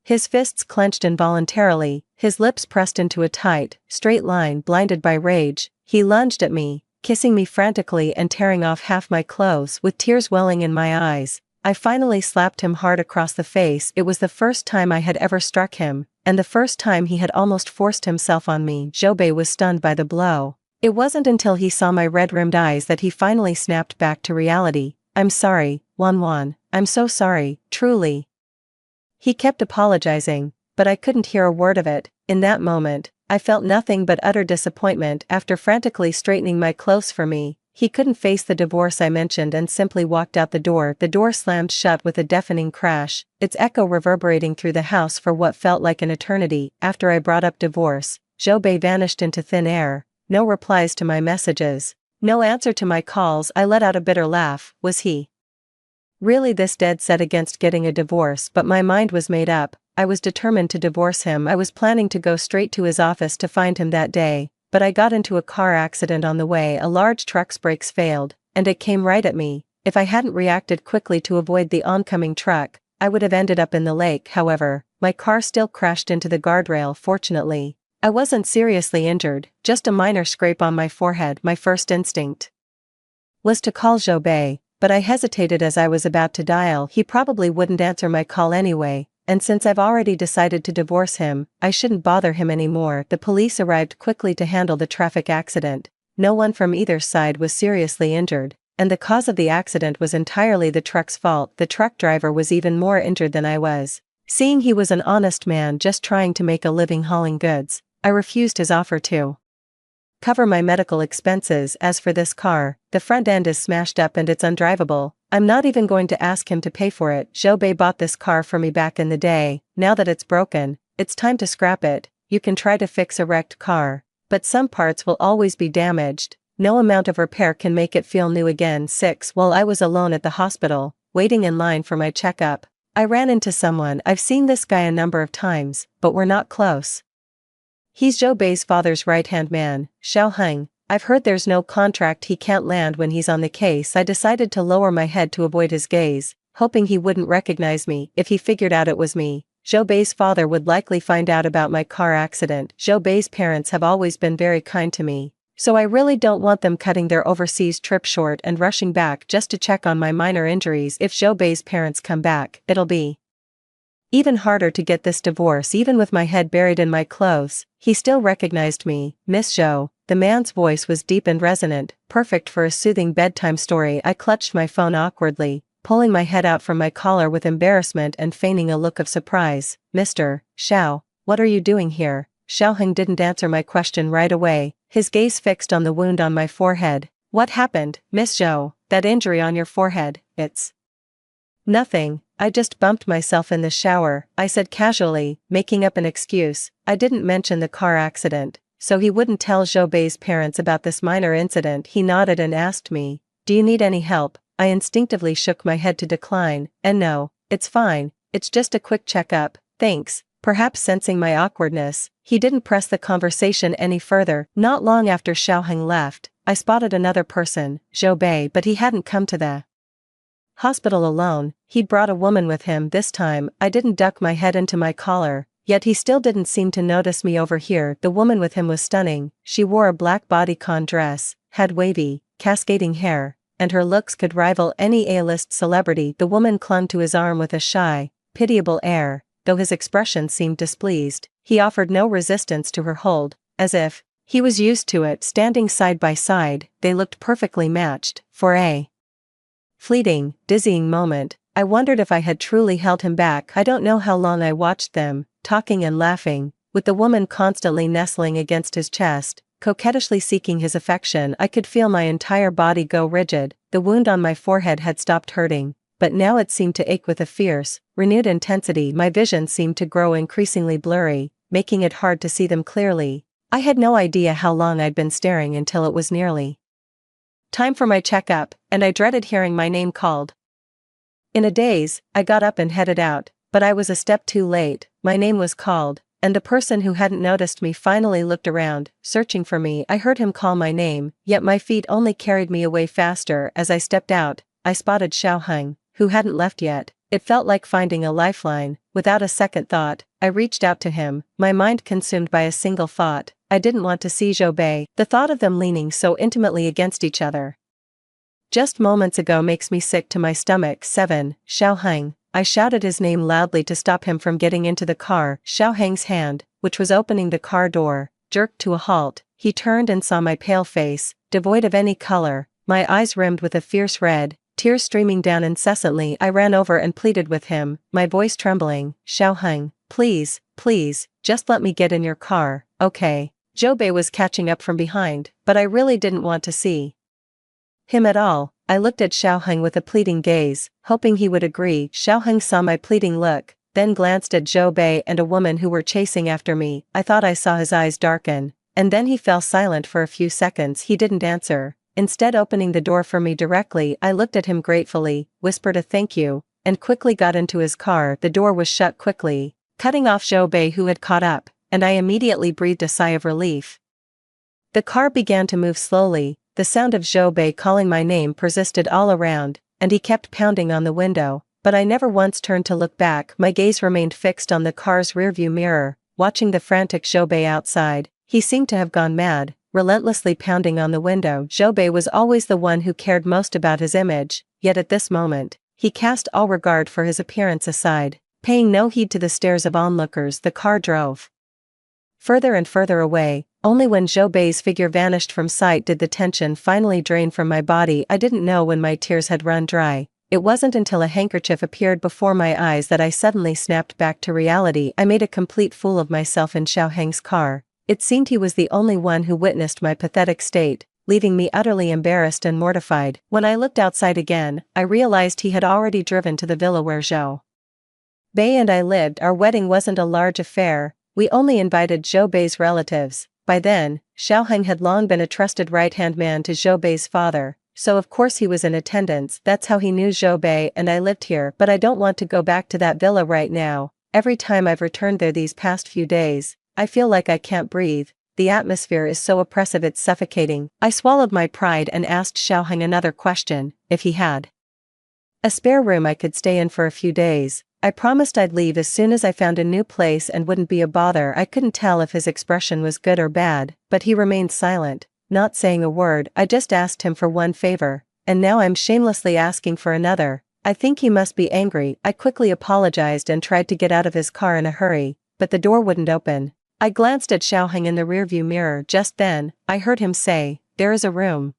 his fists clenched involuntarily, his lips pressed into a tight, straight line. Blinded by rage, he lunged at me, kissing me frantically and tearing off half my clothes. With tears welling in my eyes, I finally slapped him hard across the face. It was the first time I had ever struck him, and the first time he had almost forced himself on me. Zhou was stunned by the blow. It wasn't until he saw my red-rimmed eyes that he finally snapped back to reality. I'm sorry, Wan. I'm so sorry, truly. He kept apologizing, but I couldn't hear a word of it. In that moment, I felt nothing but utter disappointment. After frantically straightening my clothes for me, he couldn't face the divorce I mentioned and simply walked out the door. The door slammed shut with a deafening crash, its echo reverberating through the house for what felt like an eternity. After I brought up divorce, Zhou vanished into thin air. No replies to my messages, no answer to my calls. I let out a bitter laugh. Was he really this dead set against getting a divorce? But my mind was made up. I was determined to divorce him. I was planning to go straight to his office to find him that day, but I got into a car accident on the way. A large truck's brakes failed, and it came right at me. If I hadn't reacted quickly to avoid the oncoming truck, I would have ended up in the lake. However, my car still crashed into the guardrail. Fortunately, I wasn't seriously injured, just a minor scrape on my forehead. My first instinct was to call Zhou, but I hesitated as I was about to dial. He probably wouldn't answer my call anyway, and since I've already decided to divorce him, I shouldn't bother him anymore. The police arrived quickly to handle the traffic accident. No one from either side was seriously injured, and the cause of the accident was entirely the truck's fault. The truck driver was even more injured than I was. Seeing he was an honest man just trying to make a living hauling goods, I refused his offer to cover my medical expenses. As for this car, the front end is smashed up and it's undrivable. I'm not even going to ask him to pay for it. Zhou bought this car for me back in the day. Now that it's broken, it's time to scrap it. You can try to fix a wrecked car, but some parts will always be damaged. No amount of repair can make it feel new again. 6. While I was alone at the hospital, waiting in line for my checkup, I ran into someone. I've seen this guy a number of times, but we're not close. He's Zhou father's right-hand man, Xiaoheng. I've heard there's no contract he can't land when he's on the case. I decided to lower my head to avoid his gaze, hoping he wouldn't recognize me. If he figured out it was me, Zhou father would likely find out about my car accident. Zhou parents have always been very kind to me, so I really don't want them cutting their overseas trip short and rushing back just to check on my minor injuries. If Zhou parents come back, it'll be even harder to get this divorce. Even with my head buried in my clothes, he still recognized me. Miss Zhou. The man's voice was deep and resonant, perfect for a soothing bedtime story. I clutched my phone awkwardly, pulling my head out from my collar with embarrassment and feigning a look of surprise. Mr. Xiao, what are you doing here? Xiaoheng didn't answer my question right away, his gaze fixed on the wound on my forehead. What happened, Miss Zhou? That injury on your forehead? It's nothing. I just bumped myself in the shower, I said casually, making up an excuse. I didn't mention the car accident, so he wouldn't tell Zhou parents about this minor incident. He nodded and asked me, do you need any help? I instinctively shook my head to decline. And no, it's fine, it's just a quick checkup, thanks. Perhaps sensing my awkwardness, he didn't press the conversation any further. Not long after Xiaoheng left, I spotted another person, Zhou, but he hadn't come to the hospital alone. He'd brought a woman with him this time. I didn't duck my head into my collar, yet he still didn't seem to notice me over here. The woman with him was stunning. She wore a black bodycon dress, had wavy, cascading hair, and her looks could rival any A-list celebrity. The woman clung to his arm with a shy, pitiable air, though his expression seemed displeased. He offered no resistance to her hold, as if he was used to it. Standing side by side, they looked perfectly matched. For a fleeting, dizzying moment, I wondered if I had truly held him back. I don't know how long I watched them, talking and laughing, with the woman constantly nestling against his chest, coquettishly seeking his affection. I could feel my entire body go rigid. The wound on my forehead had stopped hurting, but now it seemed to ache with a fierce, renewed intensity. My vision seemed to grow increasingly blurry, making it hard to see them clearly. I had no idea how long I'd been staring until it was nearly time for my checkup, and I dreaded hearing my name called. In a daze, I got up and headed out, but I was a step too late. My name was called, and the person who hadn't noticed me finally looked around, searching for me. I heard him call my name, yet my feet only carried me away faster. As I stepped out, I spotted Xiaoheng, who hadn't left yet. It felt like finding a lifeline. Without a second thought, I reached out to him, my mind consumed by a single thought. I didn't want to see Zhou. The thought of them leaning so intimately against each other just moments ago makes me sick to my stomach. 7. Xiaoheng. I shouted his name loudly to stop him from getting into the car. Xiaoheng's hand, which was opening the car door, jerked to a halt. He turned and saw my pale face, devoid of any color, my eyes rimmed with a fierce red, tears streaming down incessantly. I ran over and pleaded with him, my voice trembling. Xiaoheng, please, please, just let me get in your car, okay? Zhou was catching up from behind, but I really didn't want to see him at all. I looked at Xiaoheng with a pleading gaze, hoping he would agree. Xiaoheng saw my pleading look, then glanced at Zhou and a woman who were chasing after me. I thought I saw his eyes darken, and then he fell silent for a few seconds. He didn't answer, instead opening the door for me directly. I looked at him gratefully, whispered a thank you, and quickly got into his car. The door was shut quickly, cutting off Zhou, who had caught up, and I immediately breathed a sigh of relief. The car began to move slowly. The sound of Zhou calling my name persisted all around, and he kept pounding on the window, but I never once turned to look back. My gaze remained fixed on the car's rearview mirror, watching the frantic Zhou outside. He seemed to have gone mad, relentlessly pounding on the window. Zhou was always the one who cared most about his image, yet at this moment, he cast all regard for his appearance aside. Paying no heed to the stares of onlookers, the car drove further and further away. Only when Zhou figure vanished from sight did the tension finally drain from my body. I didn't know when my tears had run dry. It wasn't until a handkerchief appeared before my eyes that I suddenly snapped back to reality. I made a complete fool of myself in Xiaoheng's car. It seemed he was the only one who witnessed my pathetic state, leaving me utterly embarrassed and mortified. When I looked outside again, I realized he had already driven to the villa where Zhou and I lived. Our wedding wasn't a large affair. We only invited Zhou relatives. By then, Xiaoheng had long been a trusted right-hand man to Zhou father, so of course he was in attendance. That's how he knew Zhou and I lived here. But I don't want to go back to that villa right now. Every time I've returned there these past few days, I feel like I can't breathe. The atmosphere is so oppressive it's suffocating. I swallowed my pride and asked Xiaoheng another question, if he had a spare room I could stay in for a few days. I promised I'd leave as soon as I found a new place and wouldn't be a bother. I couldn't tell if his expression was good or bad, but he remained silent, not saying a word. I just asked him for one favor, and now I'm shamelessly asking for another. I think he must be angry. I quickly apologized and tried to get out of his car in a hurry, but the door wouldn't open. I glanced at Xiaoheng in the rearview mirror. Just then, I heard him say, "There is a room,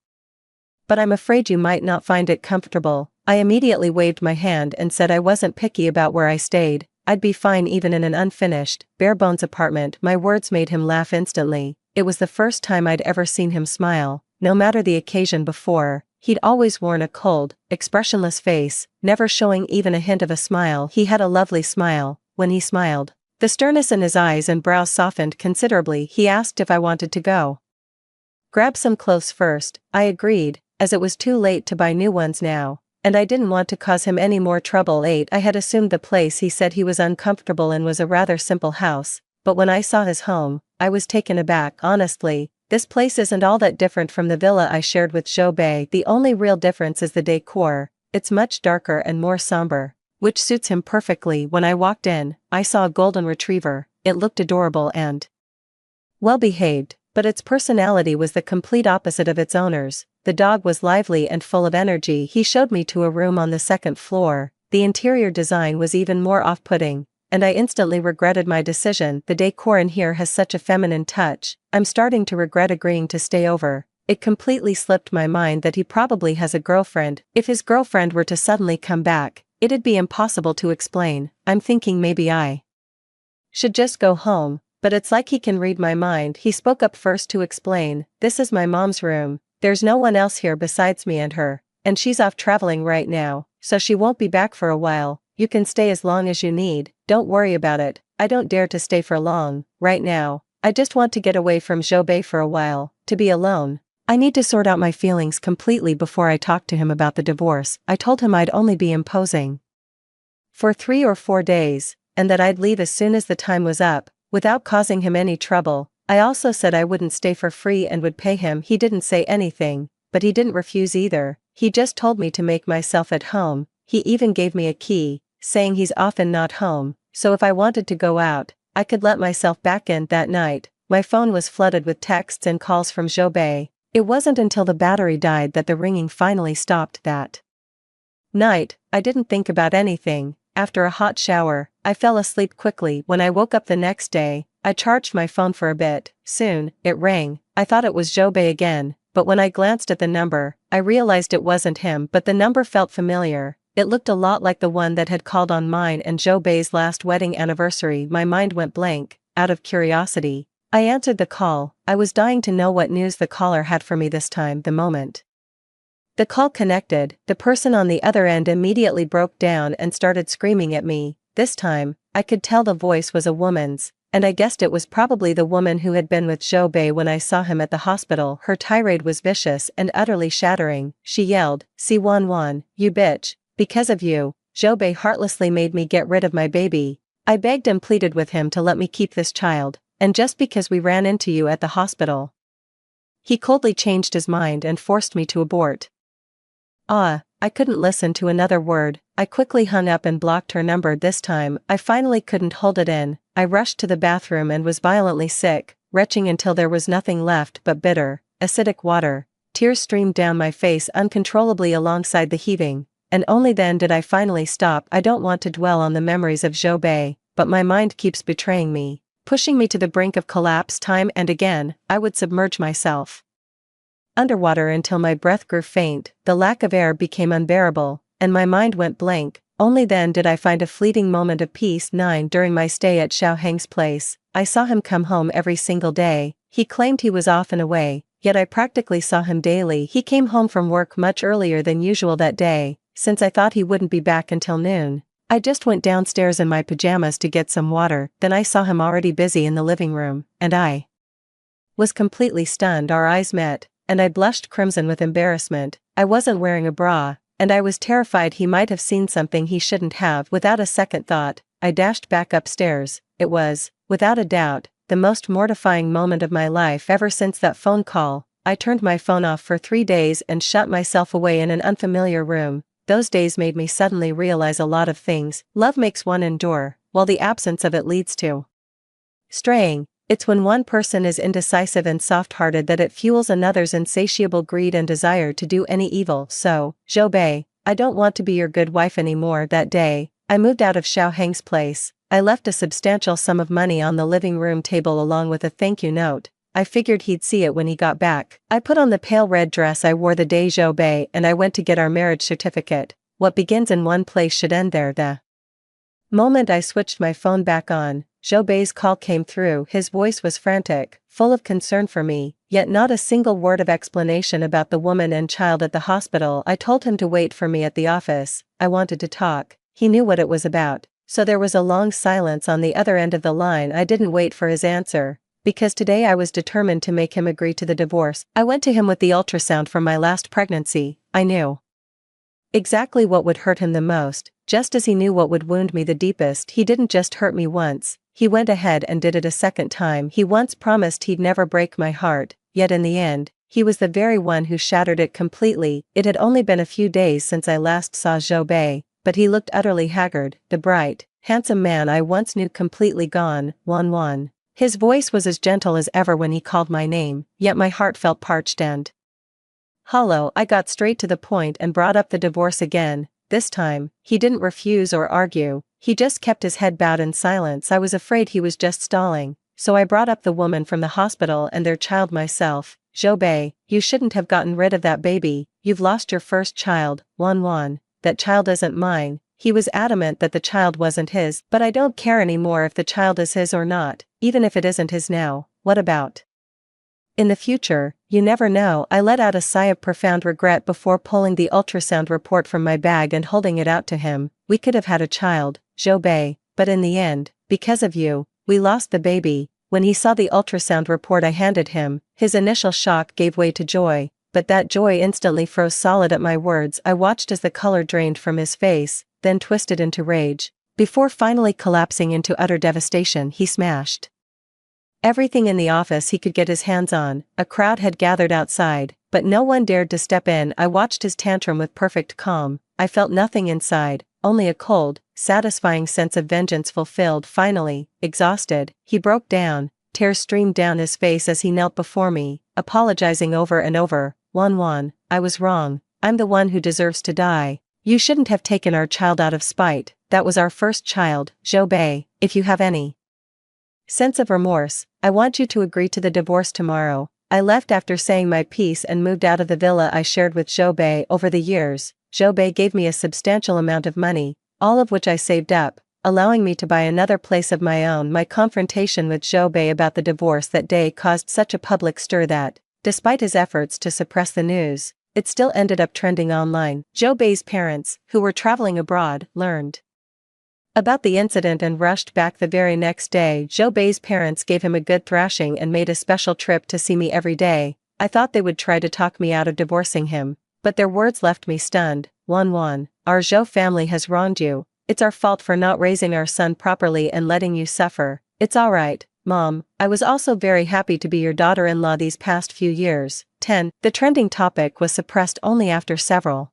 but I'm afraid you might not find it comfortable." I immediately waved my hand and said I wasn't picky about where I stayed. I'd be fine even in an unfinished, bare-bones apartment. My words made him laugh instantly. It was the first time I'd ever seen him smile. No matter the occasion before, he'd always worn a cold, expressionless face, never showing even a hint of a smile. He had a lovely smile. When he smiled, the sternness in his eyes and brows softened considerably. He asked if I wanted to go grab some clothes first. I agreed, as it was too late to buy new ones now, and I didn't want to cause him any more trouble. 8. I had assumed the place he said he was uncomfortable in was a rather simple house, but when I saw his home, I was taken aback. Honestly, This place isn't all that different from the villa I shared with Jobei. The only real difference is the decor. It's much darker and more somber, which suits him perfectly. When I walked in, I saw a golden retriever. It looked adorable and well-behaved, but its personality was the complete opposite of its owner's. The dog was lively and full of energy. He showed me to a room on the second floor. The interior design was even more off-putting, and I instantly regretted my decision. The decor in here has such a feminine touch. I'm starting to regret agreeing to stay over. It completely slipped my mind that he probably has a girlfriend. If his girlfriend were to suddenly come back, it'd be impossible to explain. I'm thinking maybe I should just go home, but it's like he can read my mind. He spoke up first to explain, "This is my mom's room. There's no one else here besides me and her, and she's off traveling right now, so she won't be back for a while. You can stay as long as you need, don't worry about it." I don't dare to stay for long, right now. I just want to get away from Jobei for a while, to be alone. I need to sort out my feelings completely before I talk to him about the divorce. I told him I'd only be imposing for 3 or 4 days, and that I'd leave as soon as the time was up, without causing him any trouble. I also said I wouldn't stay for free and would pay him. He didn't say anything, but he didn't refuse either. He just told me to make myself at home. He even gave me a key, saying he's often not home, so if I wanted to go out, I could let myself back in. That night, my phone was flooded with texts and calls from Jobei. It wasn't until the battery died that the ringing finally stopped. That night, I didn't think about anything. After a hot shower, I fell asleep quickly. When I woke up the next day, I charged my phone for a bit. Soon, it rang. I thought it was Jobei again, but when I glanced at the number, I realized it wasn't him. But the number felt familiar. It looked a lot like the one that had called on mine and Jobei's last wedding anniversary. My mind went blank. Out of curiosity, I answered the call. I was dying to know what news the caller had for me this time. The moment the call connected, the person on the other end immediately broke down and started screaming at me. This time, I could tell the voice was a woman's, and I guessed it was probably the woman who had been with Jobei when I saw him at the hospital. Her tirade was vicious and utterly shattering. She yelled, "Si-wan-wan, you bitch. Because of you, Jobei heartlessly made me get rid of my baby. I begged and pleaded with him to let me keep this child, and just because we ran into you at the hospital, he coldly changed his mind and forced me to abort." I couldn't listen to another word. I quickly hung up and blocked her number. This time, I finally couldn't hold it in. I rushed to the bathroom and was violently sick, retching until there was nothing left but bitter, acidic water. Tears streamed down my face uncontrollably alongside the heaving, and only then did I finally stop. I don't want to dwell on the memories of Jobei, but my mind keeps betraying me, pushing me to the brink of collapse. Time and again, I would submerge myself underwater until my breath grew faint. The lack of air became unbearable, and my mind went blank. Only then did I find a fleeting moment of peace. During my stay at Xiao Heng's place, I saw him come home every single day. He claimed he was off and away, yet I practically saw him daily. He came home from work much earlier than usual that day, since I thought he wouldn't be back until noon. I just went downstairs in my pajamas to get some water, then I saw him already busy in the living room, and I was completely stunned. Our eyes met, and I blushed crimson with embarrassment. I wasn't wearing a bra, and I was terrified he might have seen something he shouldn't have. Without a second thought, I dashed back upstairs. It was, without a doubt, the most mortifying moment of my life ever since that phone call. I turned my phone off for 3 days and shut myself away in an unfamiliar room. Those days made me suddenly realize a lot of things. Love makes one endure, while the absence of it leads to straying. It's when one person is indecisive and soft-hearted that it fuels another's insatiable greed and desire to do any evil. So, Jobei, I don't want to be your good wife anymore. That day, I moved out of Xiao Heng's place. I left a substantial sum of money on the living room table along with a thank you note. I figured he'd see it when he got back. I put on the pale red dress I wore the day Jobei and I went to get our marriage certificate. What begins in one place should end there. The moment I switched my phone back on, Jobei's call came through. His voice was frantic, full of concern for me, yet not a single word of explanation about the woman and child at the hospital. I told him to wait for me at the office. I wanted to talk. He knew what it was about. So there was a long silence on the other end of the line. I didn't wait for his answer, because today I was determined to make him agree to the divorce. I went to him with the ultrasound from my last pregnancy. I knew exactly what would hurt him the most, just as he knew what would wound me the deepest. He didn't just hurt me once, he went ahead and did it a second time. He once promised he'd never break my heart, yet in the end, he was the very one who shattered it completely. It had only been a few days since I last saw Zhou Bei, but he looked utterly haggard, the bright, handsome man I once knew completely gone. 1-1. His voice was as gentle as ever when he called my name, yet my heart felt parched and hollow. I got straight to the point and brought up the divorce again. This time, he didn't refuse or argue, he just kept his head bowed in silence. I was afraid he was just stalling, so I brought up the woman from the hospital and their child myself. Zhou Bei, you shouldn't have gotten rid of that baby, you've lost your first child. 1-1. That child isn't mine. He was adamant that the child wasn't his, but I don't care anymore if the child is his or not, even if it isn't his now. What about in the future? You never know. I let out a sigh of profound regret before pulling the ultrasound report from my bag and holding it out to him. We could have had a child, Zhou Bei, but in the end, because of you, we lost the baby. When he saw the ultrasound report I handed him, his initial shock gave way to joy, but that joy instantly froze solid at my words. I watched as the color drained from his face, then twisted into rage, before finally collapsing into utter devastation. He smashed everything in the office he could get his hands on. A crowd had gathered outside, but no one dared to step in. I watched his tantrum with perfect calm. I felt nothing inside, only a cold, satisfying sense of vengeance fulfilled. Finally, exhausted, he broke down. Tears streamed down his face as he knelt before me, apologizing over and over. 1-1, I was wrong. I'm the one who deserves to die. You shouldn't have taken our child out of spite. That was our first child. Zhou Bei, if you have any sense of remorse, I want you to agree to the divorce tomorrow. I left after saying my piece and moved out of the villa I shared with Zhou Bei. Over the years, Zhou Bei gave me a substantial amount of money, all of which I saved up, allowing me to buy another place of my own. My confrontation with Zhou Bei about the divorce that day caused such a public stir that, despite his efforts to suppress the news, it still ended up trending online. Zhou Bei's parents, who were traveling abroad, learned about the incident and rushed back the very next day. Zhou Bei's parents gave him a good thrashing and made a special trip to see me every day. I thought they would try to talk me out of divorcing him, but their words left me stunned. 1-1, our Zhou family has wronged you. It's our fault for not raising our son properly and letting you suffer. It's alright, Mom. I was also very happy to be your daughter-in-law these past few years. 10. The trending topic was suppressed only after several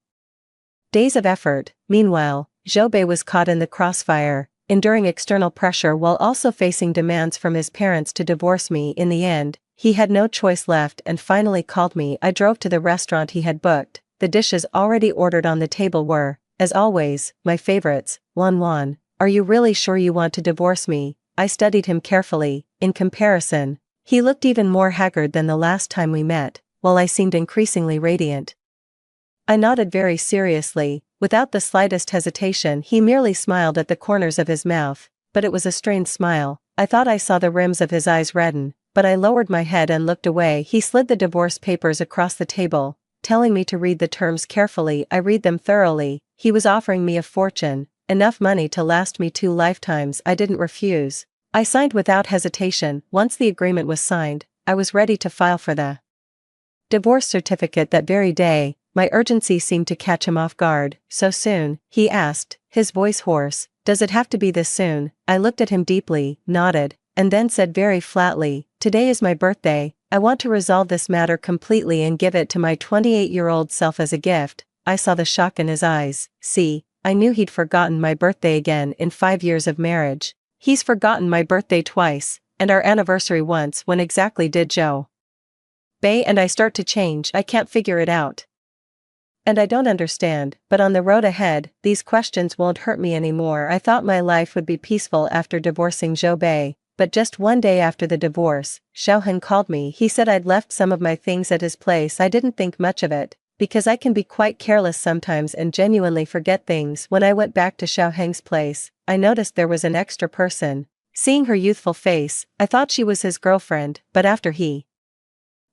days of effort. Meanwhile, Zhou Bei was caught in the crossfire, enduring external pressure while also facing demands from his parents to divorce me. In the end, he had no choice left and finally called me. I drove to the restaurant he had booked. The dishes already ordered on the table were, as always, my favorites. 1-1, are you really sure you want to divorce me? I studied him carefully. In comparison, he looked even more haggard than the last time we met, while I seemed increasingly radiant. I nodded very seriously. Without the slightest hesitation, he merely smiled at the corners of his mouth, but it was a strained smile. I thought I saw the rims of his eyes redden, but I lowered my head and looked away. He slid the divorce papers across the table, telling me to read the terms carefully. I read them thoroughly. He was offering me a fortune, enough money to last me 2 lifetimes. I didn't refuse. I signed without hesitation. Once the agreement was signed, I was ready to file for the divorce certificate that very day. My urgency seemed to catch him off guard. So soon? He asked, his voice hoarse. Does it have to be this soon? I looked at him deeply, nodded, and then said very flatly, today is my birthday. I want to resolve this matter completely and give it to my 28-year-old self as a gift. I saw the shock in his eyes. See, I knew he'd forgotten my birthday again in 5 years of marriage. He's forgotten my birthday twice, and our anniversary once. When exactly did Zhou Bei and I start to change? I can't figure it out. And I don't understand, but on the road ahead, these questions won't hurt me anymore. I thought my life would be peaceful after divorcing Zhou Bei, but just one day after the divorce, Xiaoheng called me. He said I'd left some of my things at his place. I didn't think much of it, because I can be quite careless sometimes and genuinely forget things. When I went back to Xiaoheng's place, I noticed there was an extra person. Seeing her youthful face, I thought she was his girlfriend, but after he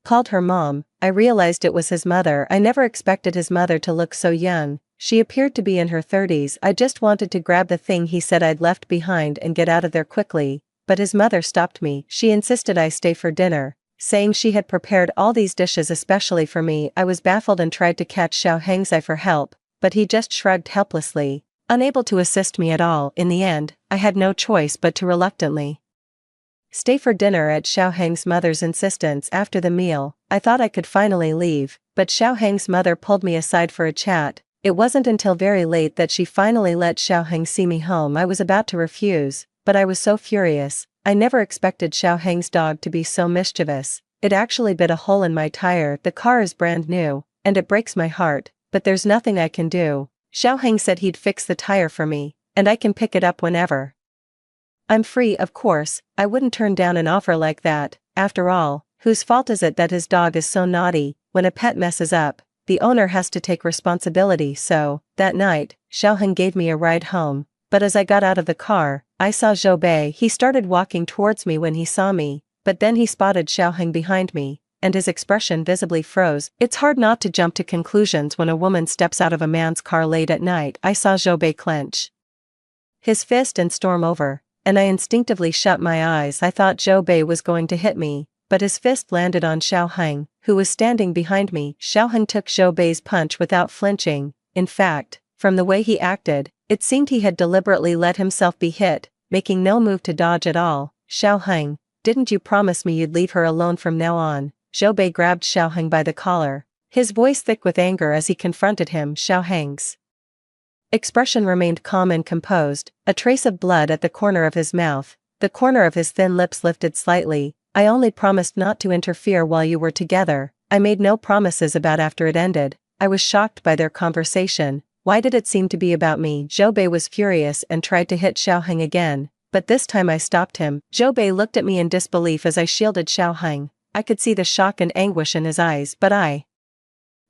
called her mom, I realized it was his mother. I never expected his mother to look so young. She appeared to be in her 30s. I just wanted to grab the thing he said I'd left behind and get out of there quickly, but his mother stopped me. She insisted I stay for dinner, saying she had prepared all these dishes especially for me. I was baffled and tried to catch Xiaoheng's eye for help, but he just shrugged helplessly, unable to assist me at all. In the end, I had no choice but to reluctantly stay for dinner at Xiao Hang's mother's insistence. After the meal, I thought I could finally leave, but Xiao Hang's mother pulled me aside for a chat. It wasn't until very late that she finally let Xiao Hang see me home. I was about to refuse, but I was so furious. I never expected Xiao Hang's dog to be so mischievous. It actually bit a hole in my tire. The car is brand new, and it breaks my heart, but there's nothing I can do. Xiao Hang said he'd fix the tire for me, and I can pick it up whenever I'm free. Of course, I wouldn't turn down an offer like that. After all, whose fault is it that his dog is so naughty? When a pet messes up, the owner has to take responsibility. So, that night, Xiao Hang gave me a ride home, but as I got out of the car, I saw Zhou Bei. He started walking towards me when he saw me, but then he spotted Xiao Hang behind me, and his expression visibly froze. It's hard not to jump to conclusions when a woman steps out of a man's car late at night. I saw Zhou Bei clench his fist and storm over, and I instinctively shut my eyes. I thought Zhou Bei was going to hit me, but his fist landed on Xiao Hang, who was standing behind me. Xiao Hang took Zhou Bei's punch without flinching. In fact, from the way he acted, it seemed he had deliberately let himself be hit, making no move to dodge at all. Xiao Hang, didn't you promise me you'd leave her alone from now on? Zhou Bei grabbed Xiao Hang by the collar, his voice thick with anger as he confronted him. Xiao Hang's expression remained calm and composed, a trace of blood at the corner of his mouth. The corner of his thin lips lifted slightly. I only promised not to interfere while you were together. I made no promises about after it ended. I was shocked by their conversation. Why did it seem to be about me? Zhou Bei was furious and tried to hit Xiao Hang again, but this time I stopped him. Zhou Bei looked at me in disbelief as I shielded Xiao Hang. I could see the shock and anguish in his eyes, but I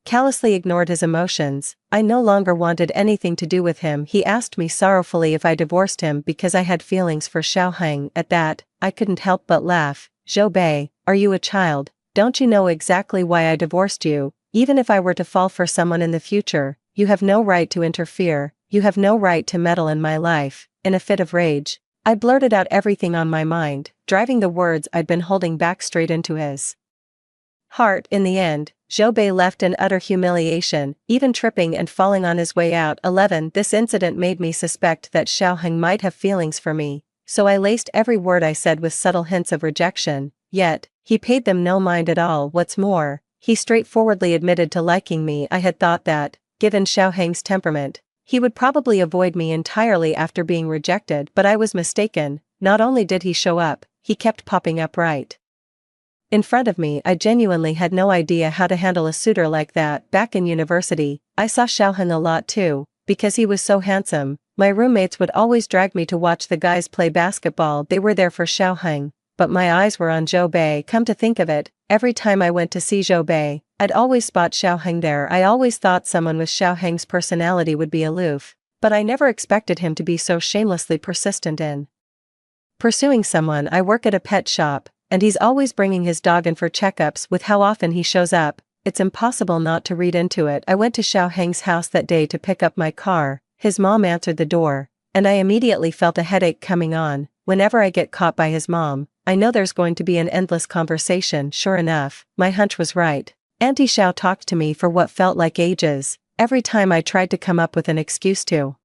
callously ignored his emotions. I no longer wanted anything to do with him. He asked me sorrowfully if I divorced him because I had feelings for Xiao Hang. At that, I couldn't help but laugh. Zhou Bei, are you a child? Don't you know exactly why I divorced you? Even if I were to fall for someone in the future, you have no right to interfere. You have no right to meddle in my life. In a fit of rage, I blurted out everything on my mind, driving the words I'd been holding back straight into his heart. In the end, Zhou Bei left in utter humiliation, even tripping and falling on his way out. 11. This incident made me suspect that Xiao Hang might have feelings for me, so I laced every word I said with subtle hints of rejection. Yet, he paid them no mind at all. What's more, he straightforwardly admitted to liking me. I had thought that, given Xiao Hang's temperament, he would probably avoid me entirely after being rejected, but I was mistaken. Not only did he show up, he kept popping up right in front of me. I genuinely had no idea how to handle a suitor like that. Back in university, I saw Xiao Hang a lot too, because he was so handsome. My roommates would always drag me to watch the guys play basketball. They were there for Xiao Hang, but my eyes were on Zhou Bei. Come to think of it, every time I went to see Zhou Bei, I'd always spot Xiao Hang there. I always thought someone with Xiao Hang's personality would be aloof, but I never expected him to be so shamelessly persistent in pursuing someone. I work at a pet shop, and he's always bringing his dog in for checkups. With how often he shows up, it's impossible not to read into it. I went to Xiao Hang's house that day to pick up my car. His mom answered the door, and I immediately felt a headache coming on. Whenever I get caught by his mom, I know there's going to be an endless conversation. Sure enough, my hunch was right. Auntie Xiao talked to me for what felt like ages. Every time I tried to come up with an excuse to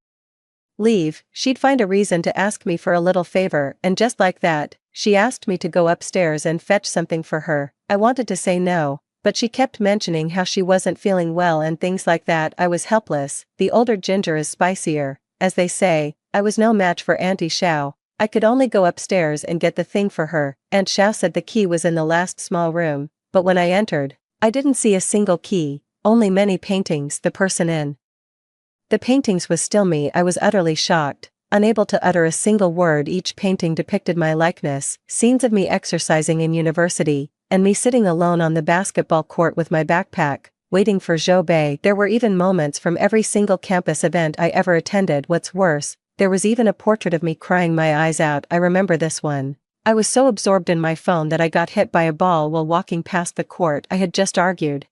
leave, she'd find a reason to ask me for a little favor, and just like that, she asked me to go upstairs and fetch something for her. I wanted to say no, but she kept mentioning how she wasn't feeling well and things like that. I was helpless. The older ginger is spicier, as they say. I was no match for Auntie Xiao. I could only go upstairs and get the thing for her. Aunt Xiao said the key was in the last small room, but when I entered, I didn't see a single key, only many paintings. The person in the paintings was still me. I was utterly shocked, unable to utter a single word. Each painting depicted my likeness, scenes of me exercising in university, and me sitting alone on the basketball court with my backpack, waiting for Zhou Bei. There were even moments from every single campus event I ever attended. What's worse, there was even a portrait of me crying my eyes out. I remember this one. I was so absorbed in my phone that I got hit by a ball while walking past the court. I had just argued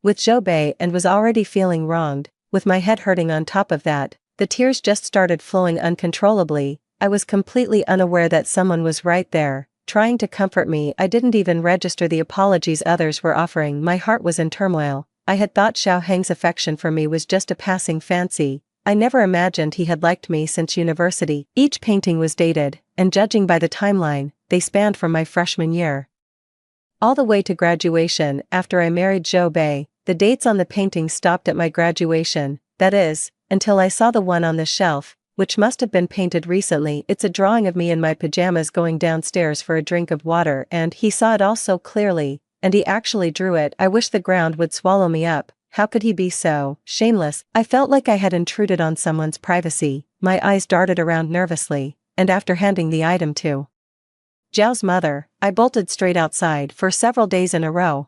with Zhou Bei and was already feeling wronged. With my head hurting on top of that, the tears just started flowing uncontrollably. I was completely unaware that someone was right there, trying to comfort me. I didn't even register the apologies others were offering. My heart was in turmoil. I had thought Xiao Hang's affection for me was just a passing fancy. I never imagined he had liked me since university. Each painting was dated, and judging by the timeline, they spanned from my freshman year all the way to graduation. After I married Zhou Bei, the dates on the painting stopped at my graduation, that is, until I saw the one on the shelf, which must have been painted recently. It's a drawing of me in my pajamas going downstairs for a drink of water, and he saw it all so clearly, and he actually drew it. I wish the ground would swallow me up. How could he be so shameless? I felt like I had intruded on someone's privacy. My eyes darted around nervously, and after handing the item to Zhao's mother, I bolted straight outside for several days in a row.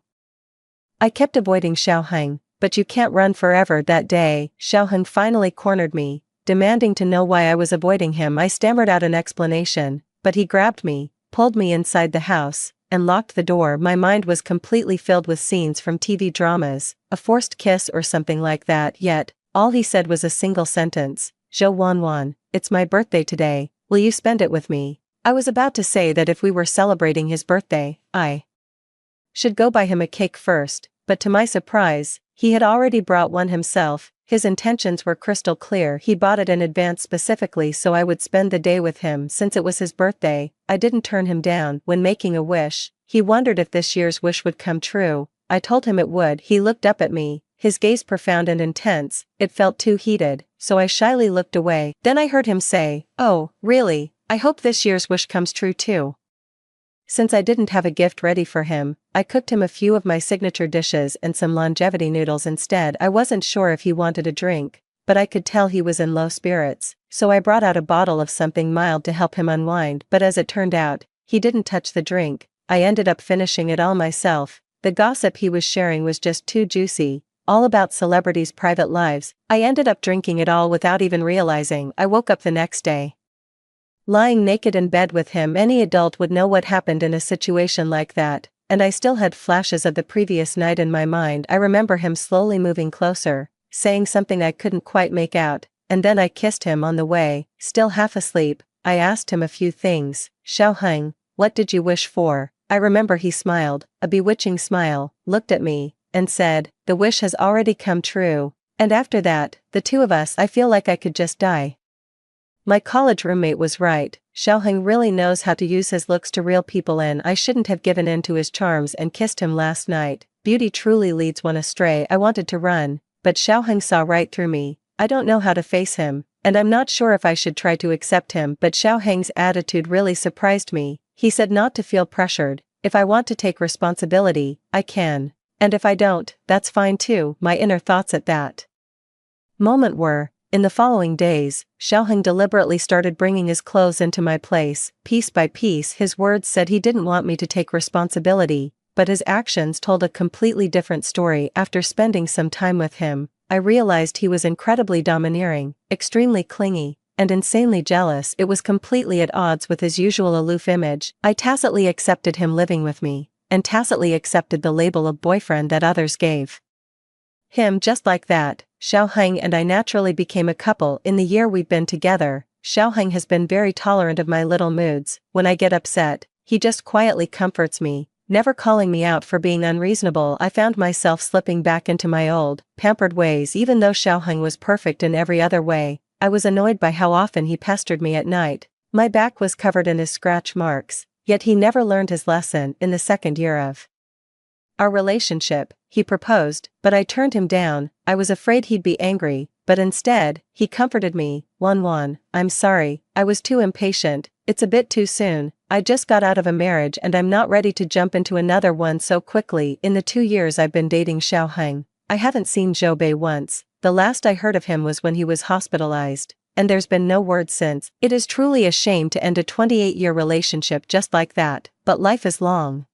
I kept avoiding Xiaoheng, but you can't run forever. That day, Xiaoheng finally cornered me, demanding to know why I was avoiding him. I stammered out an explanation, but he grabbed me, pulled me inside the house, and locked the door. My mind was completely filled with scenes from TV dramas, a forced kiss or something like that, yet all he said was a single sentence: Zhou Wanwan, it's my birthday today, will you spend it with me? I was about to say that if we were celebrating his birthday, I should go buy him a cake first, but to my surprise, he had already brought one himself. His intentions were crystal clear. He bought it in advance specifically so I would spend the day with him since it was his birthday. I didn't turn him down. When making a wish, he wondered if this year's wish would come true. I told him it would. He looked up at me, his gaze profound and intense. It felt too heated, so I shyly looked away. Then I heard him say, "Oh, really? I hope this year's wish comes true too." Since I didn't have a gift ready for him, I cooked him a few of my signature dishes and some longevity noodles instead. I wasn't sure if he wanted a drink, but I could tell he was in low spirits, so I brought out a bottle of something mild to help him unwind. But as it turned out, he didn't touch the drink. I ended up finishing it all myself. The gossip he was sharing was just too juicy, all about celebrities' private lives. I ended up drinking it all without even realizing. I woke up the next day lying naked in bed with him. Any adult would know what happened in a situation like that, and I still had flashes of the previous night in my mind. I remember him slowly moving closer, saying something I couldn't quite make out, and then I kissed him on the way. Still half asleep, I asked him a few things. "Xiaoheng, what did you wish for?" I remember he smiled, a bewitching smile, looked at me, and said, "The wish has already come true." And after that, the two of us, I feel like I could just die. My college roommate was right. Xiaoheng really knows how to use his looks to reel people in. I shouldn't have given in to his charms and kissed him last night. Beauty truly leads one astray. I wanted to run, but Xiaoheng saw right through me. I don't know how to face him, and I'm not sure if I should try to accept him. But Xiaoheng's attitude really surprised me. He said not to feel pressured. If I want to take responsibility, I can. And if I don't, that's fine too. My inner thoughts at that moment were, in the following days, Xiaoheng deliberately started bringing his clothes into my place, piece by piece. His words said he didn't want me to take responsibility, but his actions told a completely different story. After spending some time with him, I realized he was incredibly domineering, extremely clingy, and insanely jealous. It was completely at odds with his usual aloof image. I tacitly accepted him living with me, and tacitly accepted the label of boyfriend that others gave him. Just like that, Xiaoheng and I naturally became a couple. In the year we've been together, Xiaoheng has been very tolerant of my little moods. When I get upset, he just quietly comforts me, never calling me out for being unreasonable. I found myself slipping back into my old, pampered ways. Even though Xiaoheng was perfect in every other way, I was annoyed by how often he pestered me at night. My back was covered in his scratch marks, yet he never learned his lesson. In the second year of our relationship, he proposed, but I turned him down. I was afraid he'd be angry, but instead, he comforted me. "Wanwan, I'm sorry, I was too impatient. It's a bit too soon. I just got out of a marriage and I'm not ready to jump into another one so quickly." In the 2 years I've been dating Xiaoheng, I haven't seen Zhou Bei once. The last I heard of him was when he was hospitalized, and there's been no word since. It is truly a shame to end a 28-year relationship just like that, but life is long,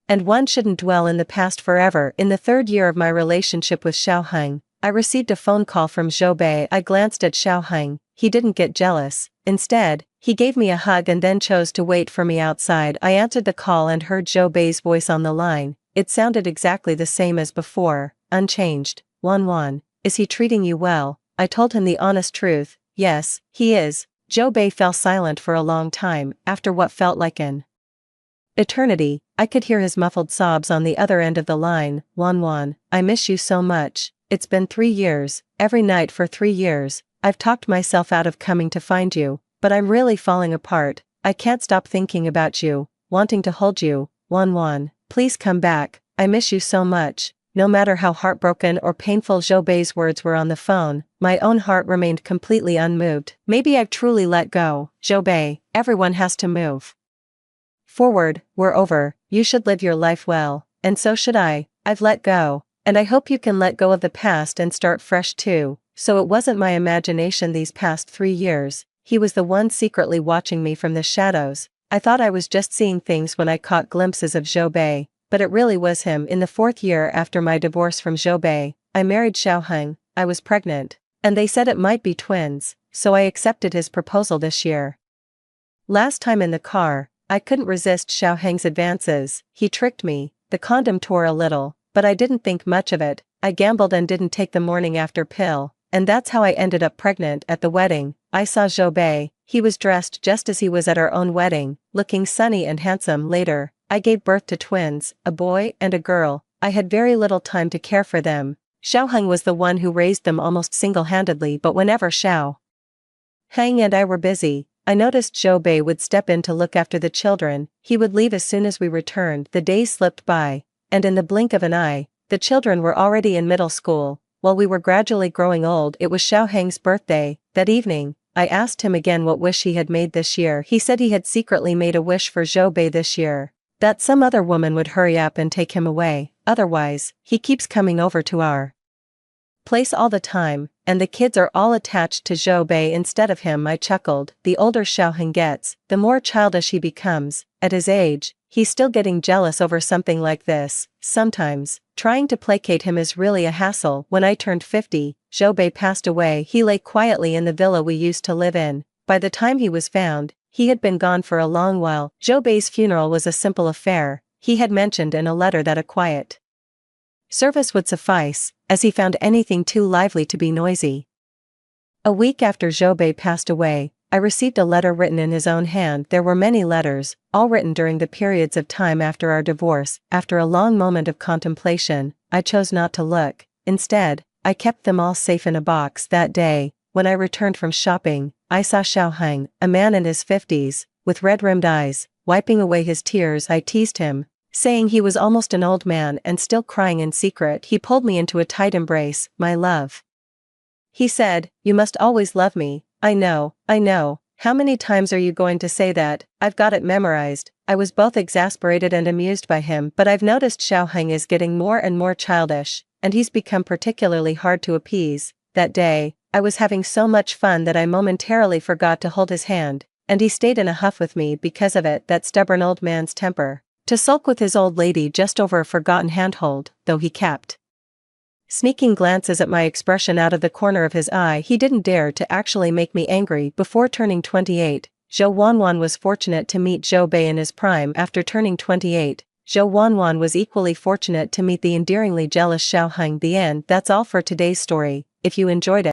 and one shouldn't dwell in the past forever. In the 3rd year of my relationship with Xiaoheng, I received a phone call from Zhou Bei. I glanced at Xiaoheng. He didn't get jealous. Instead, he gave me a hug and then chose to wait for me outside. I answered the call and heard Zhou Bei's voice on the line. It sounded exactly the same as before, unchanged. "Wanwan, is he treating you well?" I told him the honest truth. "Yes, he is." Zhou Bei fell silent for a long time. After what felt like an eternity, I could hear his muffled sobs on the other end of the line. "Wanwan, I miss you so much. It's been 3 years, every night for 3 years. I've talked myself out of coming to find you, but I'm really falling apart. I can't stop thinking about you, wanting to hold you, Wan. Please come back, I miss you so much." No matter how heartbroken or painful Zhou Bei's words were on the phone, my own heart remained completely unmoved. Maybe I've truly let go. Zhou Bei, everyone has to move forward, we're over, you should live your life well, and so should I. I've let go, and I hope you can let go of the past and start fresh too. So it wasn't my imagination these past 3 years, he was the one secretly watching me from the shadows. I thought I was just seeing things when I caught glimpses of Zhou Bei, but it really was him. In the 4th year after my divorce from Zhou Bei, I married Xiaoheng. I was pregnant, and they said it might be twins, so I accepted his proposal this year. Last time in the car, I couldn't resist Xiaoheng's advances. He tricked me, the condom tore a little, but I didn't think much of it. I gambled and didn't take the morning after pill, and that's how I ended up pregnant. At the wedding, I saw Zhou Bei. He was dressed just as he was at our own wedding, looking sunny and handsome. Later, I gave birth to twins, a boy and a girl. I had very little time to care for them. Xiaoheng was the one who raised them almost single-handedly, but whenever Xiaoheng and I were busy, I noticed Zhou Bei would step in to look after the children. He would leave as soon as we returned. The days slipped by, and in the blink of an eye, the children were already in middle school. While we were gradually growing old, it was Xiaoheng's birthday. That evening, I asked him again what wish he had made this year. He said he had secretly made a wish for Zhou Bei this year, that some other woman would hurry up and take him away, otherwise, he keeps coming over to our place all the time, and the kids are all attached to Zhou Bei instead of him. I chuckled. The older Xiaoheng gets, the more childish he becomes. At his age, he's still getting jealous over something like this. Sometimes, trying to placate him is really a hassle. When I turned 50, Zhou Bei passed away. He lay quietly in the villa we used to live in. By the time he was found, he had been gone for a long while. Zhou Bei's funeral was a simple affair. He had mentioned in a letter that a quiet service would suffice, as he found anything too lively to be noisy. A week after Zhou Bei passed away, I received a letter written in his own hand. There were many letters, all written during the periods of time after our divorce. After a long moment of contemplation, I chose not to look. Instead, I kept them all safe in a box. That day, when I returned from shopping, I saw Xiaoheng, a man in his 50s, with red-rimmed eyes, wiping away his tears. I teased him, saying he was almost an old man and still crying in secret. He pulled me into a tight embrace. "My love," he said, "you must always love me." I know. How many times are you going to say that? I've got it memorized." I was both exasperated and amused by him, but I've noticed Xiaoheng is getting more and more childish, and he's become particularly hard to appease. That day, I was having so much fun that I momentarily forgot to hold his hand, and he stayed in a huff with me because of it. That stubborn old man's temper, to sulk with his old lady just over a forgotten handhold, though he kept sneaking glances at my expression out of the corner of his eye. He didn't dare to actually make me angry. Before turning 28, Zhou Wanwan was fortunate to meet Zhou Bei in his prime. After turning 28, Zhou Wanwan was equally fortunate to meet the endearingly jealous Xiaoheng. The end. That's all for today's story. If you enjoyed it,